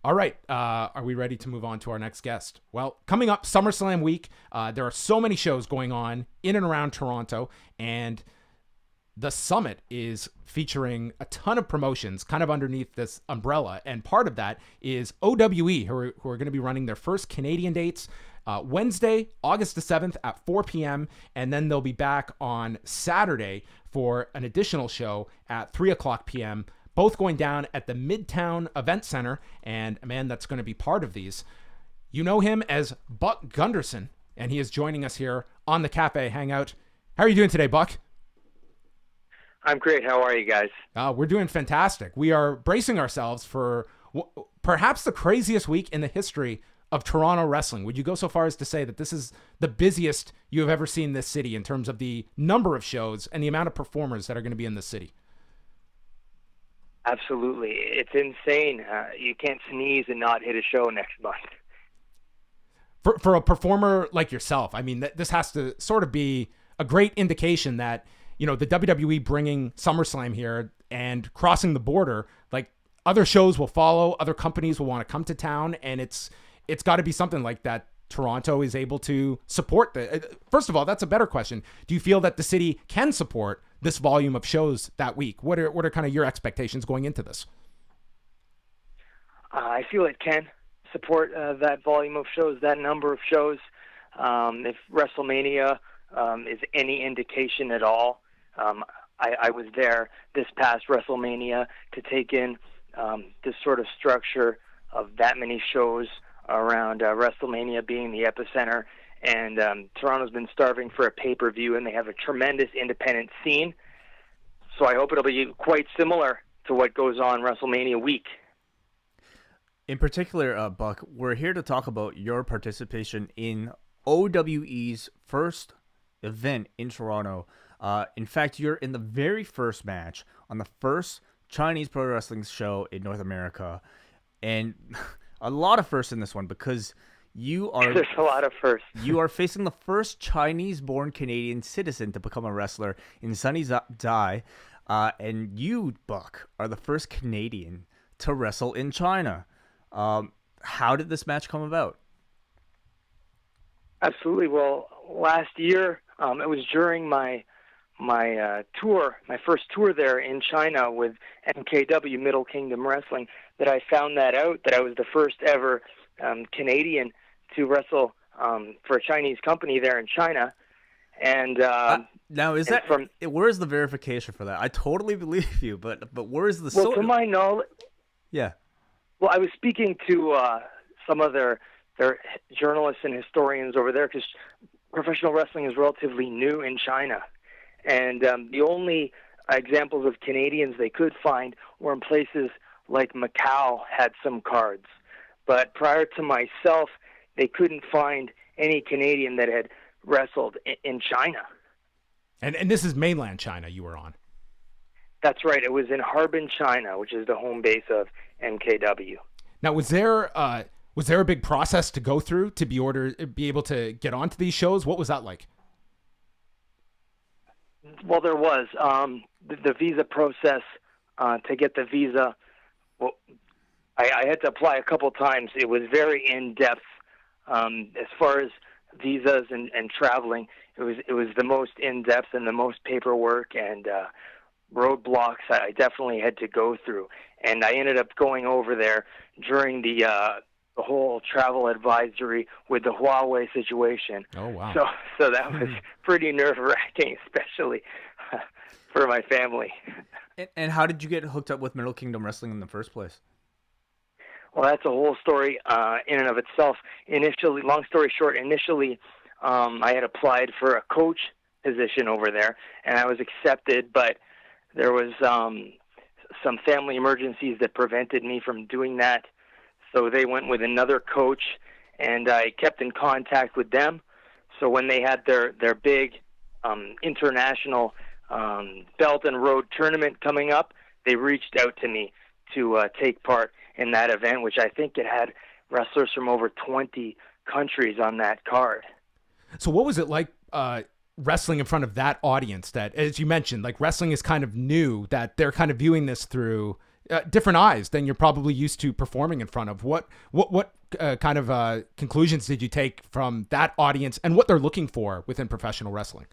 All right, are we ready to move on to our next guest? Well, coming up, SummerSlam week. There are so many shows going on in and around Toronto, and the Summit is featuring a ton of promotions kind of underneath this umbrella. And part of that is OWE, who are going to be running their first Canadian dates Wednesday, August the 7th at 4 p.m. And then they'll be back on Saturday for an additional show at 3 o'clock p.m., both going down at the Midtown Event Center. And a man that's going to be part of these, you know him as Buck Gunderson, and he is joining us here on the Café Hangout. How are you doing today, Buck? I'm great. How are you guys? We're doing fantastic. We are bracing ourselves for perhaps the craziest week in the history of Toronto wrestling. Would you go so far as to say that this is the busiest you have ever seen this city in terms of the number of shows and the amount of performers that are going to be in the city? Absolutely. It's insane. You can't sneeze and not hit a show next month. For a performer like yourself, I mean, this has to sort of be a great indication that, the WWE bringing SummerSlam here and crossing the border, like other shows will follow, other companies will want to come to town, and it's got to be something like that Toronto is able to support. First of all, that's a better question. Do you feel that the city can support this volume of shows that week? What are kind of your expectations going into this? I feel it can support that volume of shows, that number of shows. If WrestleMania is any indication at all, I was there this past WrestleMania to take in this sort of structure of that many shows around WrestleMania being the epicenter. And Toronto's been starving for a pay-per-view, and they have a tremendous independent scene. So I hope it'll be quite similar to what goes on WrestleMania week. In particular, Buck, we're here to talk about your participation in OWE's first event in Toronto. In fact, you're in the very first match on the first Chinese pro wrestling show in North America. And a lot of firsts in this one because there's a lot of firsts. You are facing the first Chinese-born Canadian citizen to become a wrestler in Sunny Dai. And you, Buck, are the first Canadian to wrestle in China. How did this match come about? Absolutely. Well, last year, it was during my tour, my first tour there in China with MKW, Middle Kingdom Wrestling, that I found that out, that I was the first ever Canadian to wrestle for a Chinese company there in China. And now, where is the verification for that? I totally believe you, but where is the... Well, to my knowledge... Yeah. Well, I was speaking to some of their journalists and historians over there because professional wrestling is relatively new in China. And the only examples of Canadians they could find were in places like Macau had some cards. But prior to myself, they couldn't find any Canadian that had wrestled in China. And this is mainland China you were on? That's right. It was in Harbin, China, which is the home base of MKW. Now, was there Was there a big process to go through to be able to get onto these shows? What was that like? Well, there was the visa process to get the visa. Well, I had to apply a couple times. It was very in depth as far as visas and traveling. It was the most in depth and the most paperwork and roadblocks I definitely had to go through. And I ended up going over there during the whole travel advisory with the Huawei situation. Oh wow! So that was pretty nerve-wracking, especially for my family. And how did you get hooked up with Middle Kingdom Wrestling in the first place? Well, that's a whole story in and of itself. Initially, long story short, I had applied for a coach position over there, and I was accepted, but there was some family emergencies that prevented me from doing that. So they went with another coach, and I kept in contact with them. So when they had their big international Belt and Road tournament coming up, they reached out to me to take part in that event, which I think it had wrestlers from over 20 countries on that card. So what was it like wrestling in front of that audience that, as you mentioned, like wrestling is kind of new, that they're kind of viewing this through different eyes than you're probably used to performing in front of? What kind of conclusions did you take from that audience and what they're looking for within professional wrestling?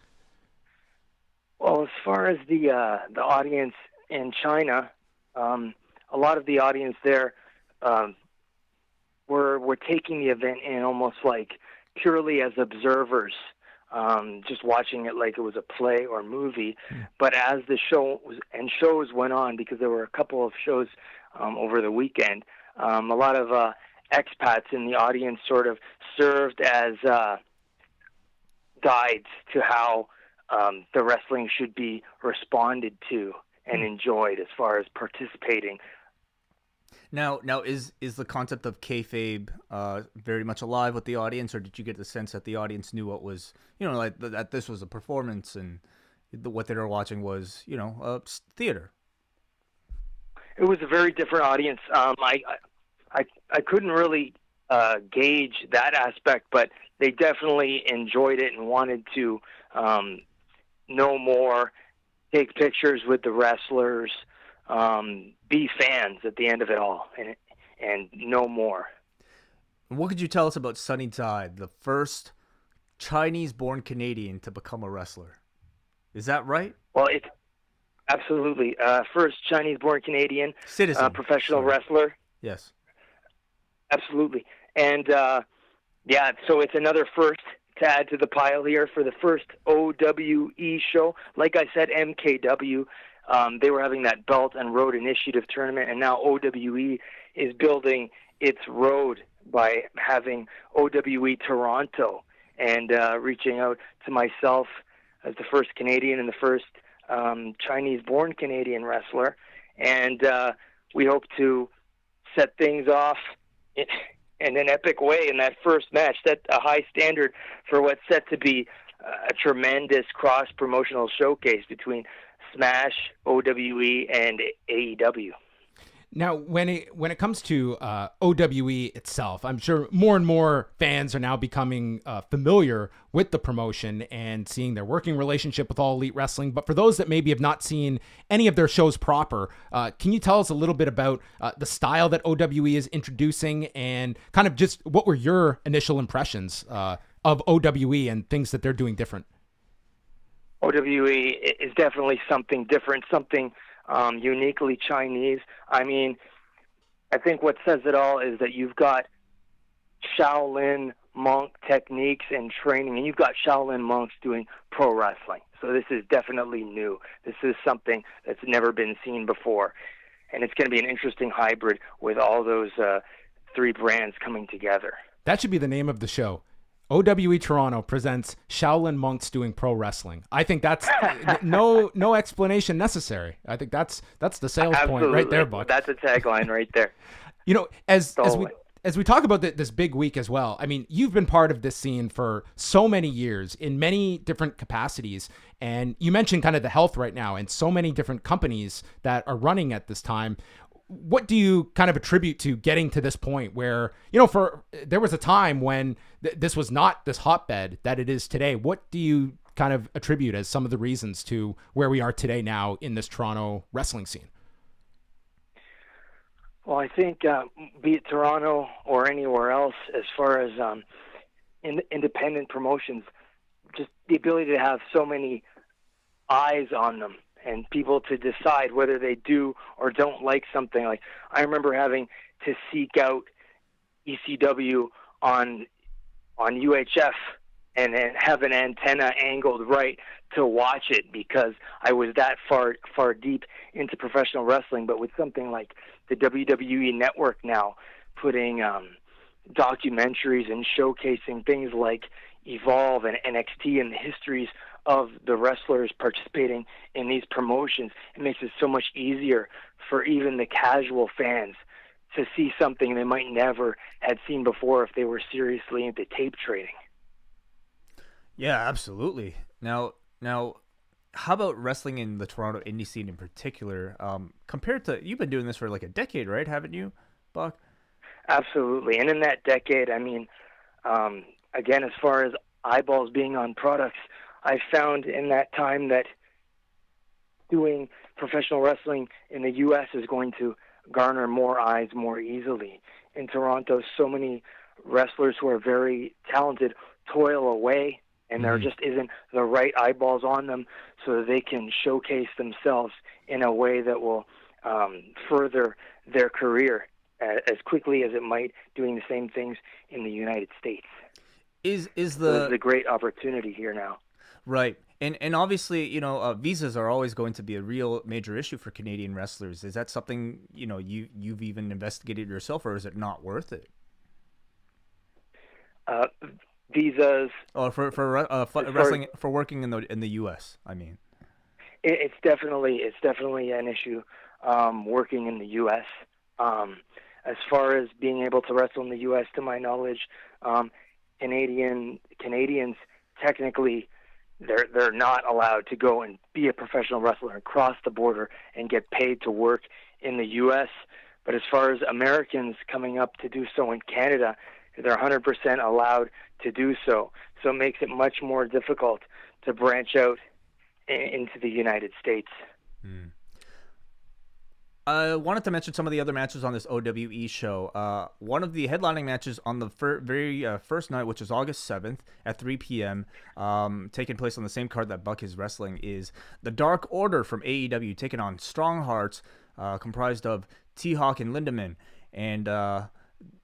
Well, as far as the audience in China, a lot of the audience there were taking the event in almost like purely as observers, just watching it like it was a play or movie. But as the shows went on, because there were a couple of shows over the weekend, a lot of expats in the audience sort of served as guides to how the wrestling should be responded to and enjoyed as far as participating. Now is the concept of kayfabe very much alive with the audience, or did you get the sense that the audience knew what was, like that this was a performance and what they were watching was, theater? It was a very different audience. I couldn't really gauge that aspect, but they definitely enjoyed it and wanted to know more, take pictures with the wrestlers, be fans at the end of it all, and know more. What could you tell us about Sunny Tide, the first Chinese-born Canadian to become a wrestler? Is that right? Well, it's absolutely first Chinese-born Canadian citizen professional wrestler. Yes, absolutely, and so it's another first to add to the pile here for the first OWE show. Like I said, MKW. They were having that Belt and Road Initiative tournament, and now OWE is building its road by having OWE Toronto and reaching out to myself as the first Canadian and the first Chinese-born Canadian wrestler. And we hope to set things off in an epic way in that first match, set a high standard for what's set to be a tremendous cross-promotional showcase between Smash, OWE, and AEW. Now, when it comes to OWE itself, I'm sure more and more fans are now becoming familiar with the promotion and seeing their working relationship with All Elite Wrestling. But for those that maybe have not seen any of their shows proper, can you tell us a little bit about the style that OWE is introducing and kind of just what were your initial impressions of OWE and things that they're doing different? OWE is definitely something different, something uniquely Chinese. I mean, I think what says it all is that you've got Shaolin monk techniques and training, and you've got Shaolin monks doing pro wrestling. So this is definitely new. This is something that's never been seen before. And it's going to be an interesting hybrid with all those three brands coming together. That should be the name of the show. OWE Toronto presents Shaolin monks doing pro wrestling. I think that's no explanation necessary. I think that's the sales point right there, Buck. That's a tagline right there. As we talk about this big week as well, I mean, you've been part of this scene for so many years in many different capacities, and you mentioned kind of the health right now and so many different companies that are running at this time. what do you kind of attribute to getting to this point where, there was a time when this was not this hotbed that it is today. What do you kind of attribute as some of the reasons to where we are today now in this Toronto wrestling scene? Well, I think be it Toronto or anywhere else, as far as independent promotions, just the ability to have so many eyes on them and people to decide whether they do or don't like something. Like, I remember having to seek out ECW on UHF and then have an antenna angled right to watch it because I was that far deep into professional wrestling. But with something like the WWE Network now putting documentaries and showcasing things like Evolve and NXT and the histories of the wrestlers participating in these promotions, it makes it so much easier for even the casual fans to see something they might never had seen before if they were seriously into tape trading. Yeah, absolutely. Now, how about wrestling in the Toronto indie scene in particular? Compared to, you've been doing this for like a decade, right? Haven't you, Buck? Absolutely. And in that decade, I mean, again, as far as eyeballs being on products, I found in that time that doing professional wrestling in the U.S. is going to garner more eyes more easily. In Toronto, so many wrestlers who are very talented toil away, and there just isn't the right eyeballs on them so that they can showcase themselves in a way that will further their career as quickly as it might doing the same things in the United States. There's a great opportunity here now. Right. And obviously, visas are always going to be a real major issue for Canadian wrestlers. Is that something, you've even investigated yourself, or is it not worth it? Visas. Oh, for wrestling, for working in the U.S., I mean. It's definitely an issue working in the U.S. As far as being able to wrestle in the U.S., to my knowledge, Canadians technically they're not allowed to go and be a professional wrestler and cross the border and get paid to work in the U.S. But as far as Americans coming up to do so in Canada, they're 100% allowed to do so. So it makes it much more difficult to branch out into the United States. I wanted to mention some of the other matches on this OWE show. One of the headlining matches on the very first night, which is August 7th at 3 p.m., taking place on the same card that Buck is wrestling, is the Dark Order from AEW taking on Strong Hearts, comprised of T-Hawk and Lindemann. And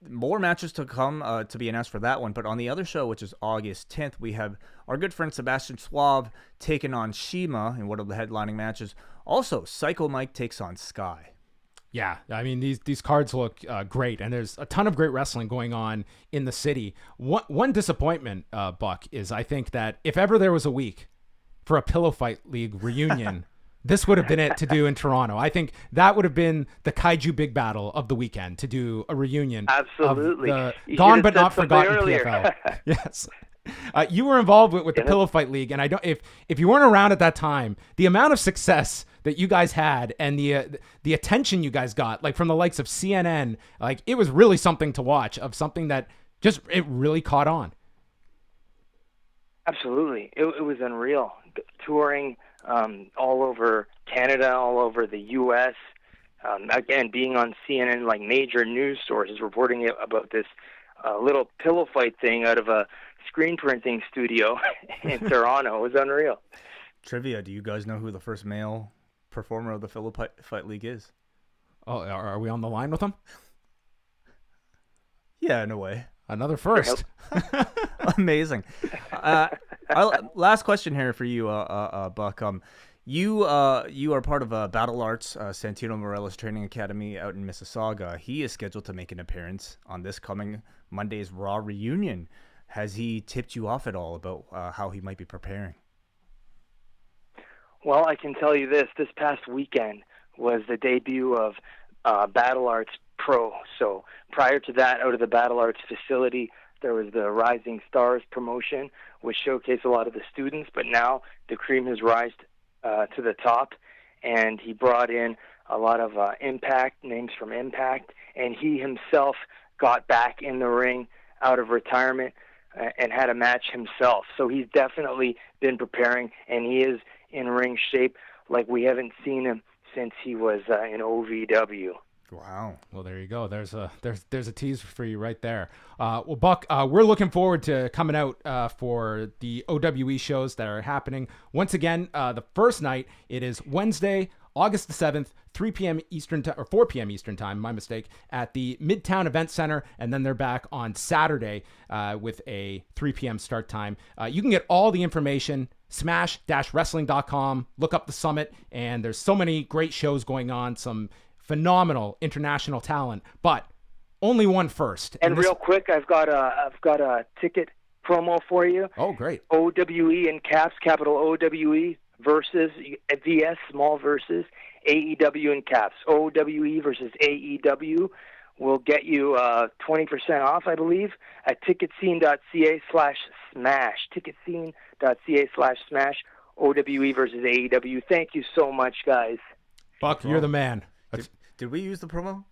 more matches to come to be announced for that one. But on the other show, which is August 10th, we have our good friend Sebastian Suave taking on Shima in one of the headlining matches. Also, Psycho Mike takes on Sky. Yeah, I mean, these cards look great, and there's a ton of great wrestling going on in the city. One disappointment, Buck, is I think that if ever there was a week for a Pillow Fight League reunion, this would have been it to do in Toronto. I think that would have been the Kaiju Big Battle of the weekend, to do a reunion. Absolutely. Of the gone but not forgotten PFL. Yes. You were involved with the Pillow Fight League, and I don't. If you weren't around at that time, the amount of success that you guys had and the attention you guys got, like from the likes of CNN, like it was really something to watch. Of something that just it really caught on. Absolutely, it was unreal. Touring all over Canada, all over the U.S. Again, being on CNN, like major news sources reporting about this little pillow fight thing out of a screen printing studio in Toronto. It was unreal. Trivia: do you guys know who the first male performer of the Pillow Fight League is? Oh, are we on the line with him? Yeah, in a way. Another first. Amazing. Last question here for you, Buck. You are part of Battle Arts, Santino Morella's training academy out in Mississauga. He is scheduled to make an appearance on this coming Monday's Raw reunion. Has he tipped you off at all about how he might be preparing? Well, I can tell you this. This past weekend was the debut of Battle Arts Pro. So prior to that, out of the Battle Arts facility, there was the Rising Stars promotion, which showcased a lot of the students. But now the cream has risen to the top, and he brought in a lot of Impact, names from Impact, and he himself got back in the ring out of retirement and had a match himself. So he's definitely been preparing, and he is in ring shape like we haven't seen him since he was in OVW. Wow. Well, there you go. There's a tease for you right there. Well, Buck, we're looking forward to coming out for the OWE shows that are happening. Once again, the first night, it is Wednesday, August the 7th, 3 p.m. Eastern time, or 4 p.m. Eastern time, my mistake, at the Midtown Event Center, and then they're back on Saturday with a 3 p.m. start time. You can get all the information, smash-wrestling.com, look up the summit, and there's so many great shows going on, some phenomenal international talent, but only one first. And real quick, I've got a ticket promo for you. Oh, great. OWE in caps, capital OWE versus VS, small versus AEW in caps. OWE versus AEW will get you 20% off, I believe, at ticketscene.ca/smash. Ticketscene.ca/smash. OWE versus AEW. Thank you so much, guys. Buck, you're the man. Did we use the promo?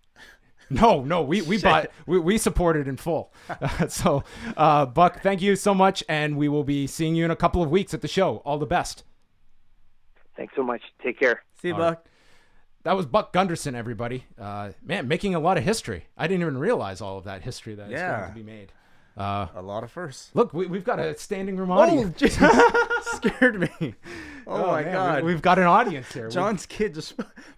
No, we bought, we supported in full. So, Buck, thank you so much, and we will be seeing you in a couple of weeks at the show. All the best. Thanks so much. Take care. See you, Buck. That was Buck Gunderson, everybody. Man, making a lot of history. I didn't even realize all of that history that is going to be made. A lot of firsts. Look, we've got a standing room audience. Scared me. Oh my God. We've got an audience here. John's kid just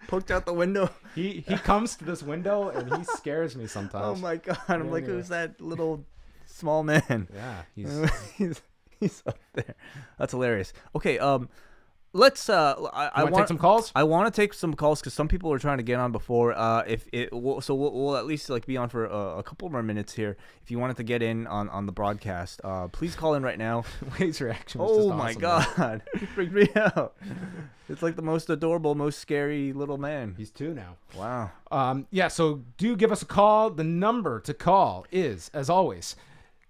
poked out the window. He comes to this window and he scares me sometimes. Oh my God. I'm like, who's that little small man? Yeah, he's up there. That's hilarious. Okay, let's I want to take some calls. I want to take some calls because some people are trying to get on before. We'll at least like be on for a couple more minutes here. If you wanted to get in on the broadcast, please call in right now. Way's reaction was just my awesome, God, he freaked me out. It's like the most adorable, most scary little man. He's 2 now. Wow. Yeah. So do give us a call. The number to call is, as always,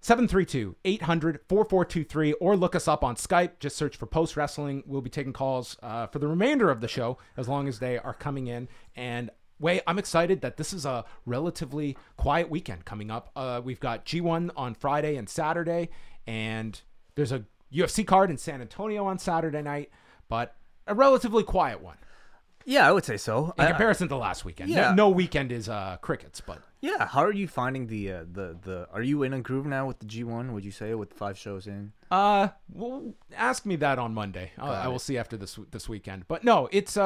732-800-4423, or look us up on Skype. Just search for Post Wrestling. We'll be taking calls for the remainder of the show as long as they are coming in. And Way, I'm excited that this is a relatively quiet weekend coming up. We've got G1 on Friday and Saturday, and there's a UFC card in San Antonio on Saturday night, but a relatively quiet one. Yeah, I would say so. In comparison to last weekend. Yeah. No weekend is crickets, but... Yeah, how are you finding the are you in a groove now with the G1, would you say, with 5 shows in? Well, ask me that on Monday. I will see after this weekend. But no, it's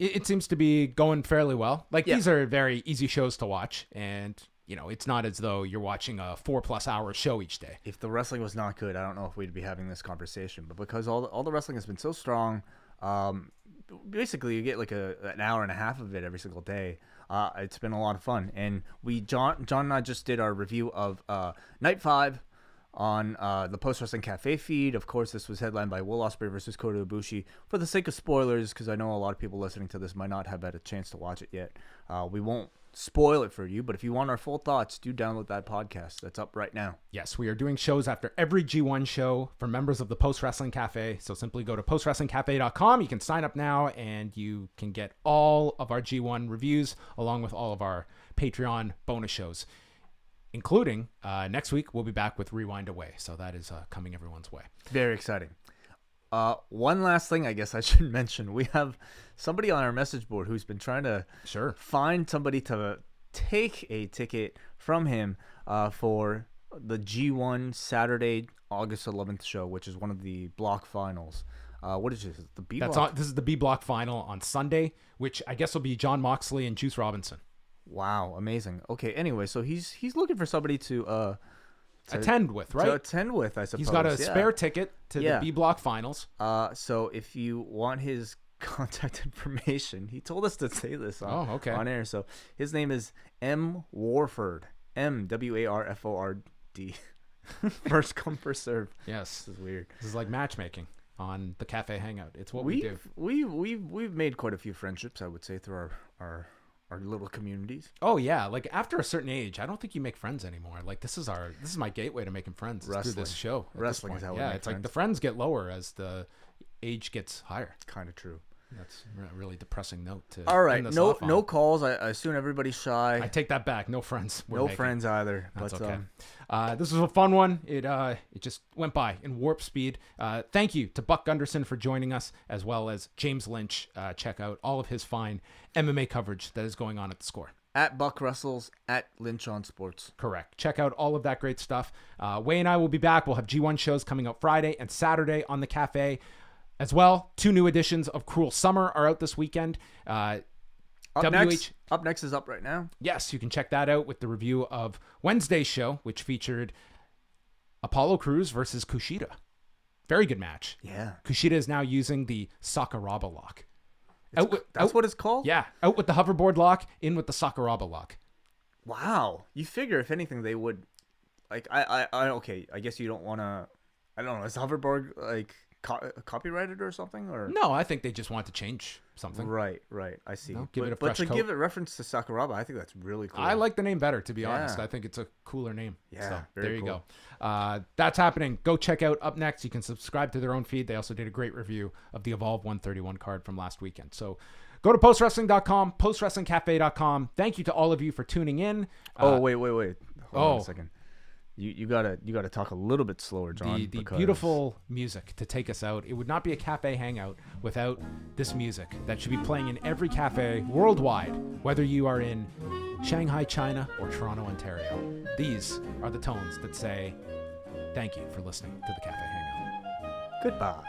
it seems to be going fairly well. Like, these are very easy shows to watch, and you know, it's not as though you're watching a 4+ hour show each day. If the wrestling was not good, I don't know if we'd be having this conversation, but because all the wrestling has been so strong, basically you get like an hour and a half of it every single day. It's been a lot of fun, and John and I just did our review of Night 5 on the Post Wrestling Café feed. Of course, this was headlined by Will Ospreay versus Kota Ibushi. For the sake of spoilers, because I know a lot of people listening to this might not have had a chance to watch it yet, we won't spoil it for you, but if you want our full thoughts, do download that podcast. That's up right now. Yes, we are doing shows after every G1 show for members of the Post Wrestling Cafe. So simply go to postwrestlingcafe.com. You can sign up now, and you can get all of our G1 reviews along with all of our Patreon bonus shows, including next week we'll be back with Rewind Away. So that is coming everyone's way. Very exciting. One last thing I guess I should mention. We have somebody on our message board who's been trying to find somebody to take a ticket from him for the G1 Saturday, August 11th show, which is one of the block finals. What is this? The B block? This is the B block final on Sunday, which I guess will be Jon Moxley and Juice Robinson. Wow, amazing. Okay, anyway, so he's looking for somebody to attend with, right? To attend with, I suppose. He's got a spare ticket to the B block finals. So if you want his contact information, he told us to say this on air. So his name is M. Warford. MWARFORD. First come, first serve. Yes. This is weird. This is like matchmaking on the Café Hangout. It's what we do. We've made quite a few friendships, I would say, through our little communities. Oh yeah, like after a certain age, I don't think you make friends anymore. Like this is my gateway to making friends through this show. Wrestling is how we make it's friends. like the friends get lower as the age gets higher. It's kind of true. That's a really depressing note to All right, end this no off on. no calls. I assume everybody's shy. I take that back. No friends. No friends either. That's but, okay. This was a fun one. It just went by in warp speed. Thank you to Buck Gunderson for joining us, as well as James Lynch. Check out all of his fine MMA coverage that is going on at the Score. At Buck Russell's, at Lynch on Sports. Correct. Check out all of that great stuff. Way and I will be back. We'll have G1 shows coming out Friday and Saturday on the Café. As well, 2 new editions of Cruel Summer are out this weekend. Up next is up right now. Yes, you can check that out with the review of Wednesday's show, which featured Apollo Crews versus Kushida. Very good match. Yeah. Kushida is now using the Sakuraba lock. That's what it's called? Yeah. Out with the hoverboard lock, in with the Sakuraba lock. Wow. You figure if anything they would like okay, I guess you don't want to I don't know, is hoverboard like copyrighted or something or No, I think they just want to change something. Right. I see. No, give it a but fresh to coat. give it reference to Sakuraba, I think that's really cool. I like the name better, to be honest. Yeah. I think it's a cooler name. Yeah, So, very there you cool. go. That's happening. Go check out Up Next. You can subscribe to their own feed. They also did a great review of the Evolve 131 card from last weekend. So go to postwrestling.com, postwrestlingcafe.com. Thank you to all of you for tuning in. Wait. Hold on a second. You gotta talk a little bit slower, John. The beautiful music to take us out. It would not be a cafe hangout without this music that should be playing in every cafe worldwide, whether you are in Shanghai, China, or Toronto, Ontario. These are the tones that say thank you for listening to the Cafe Hangout. Goodbye.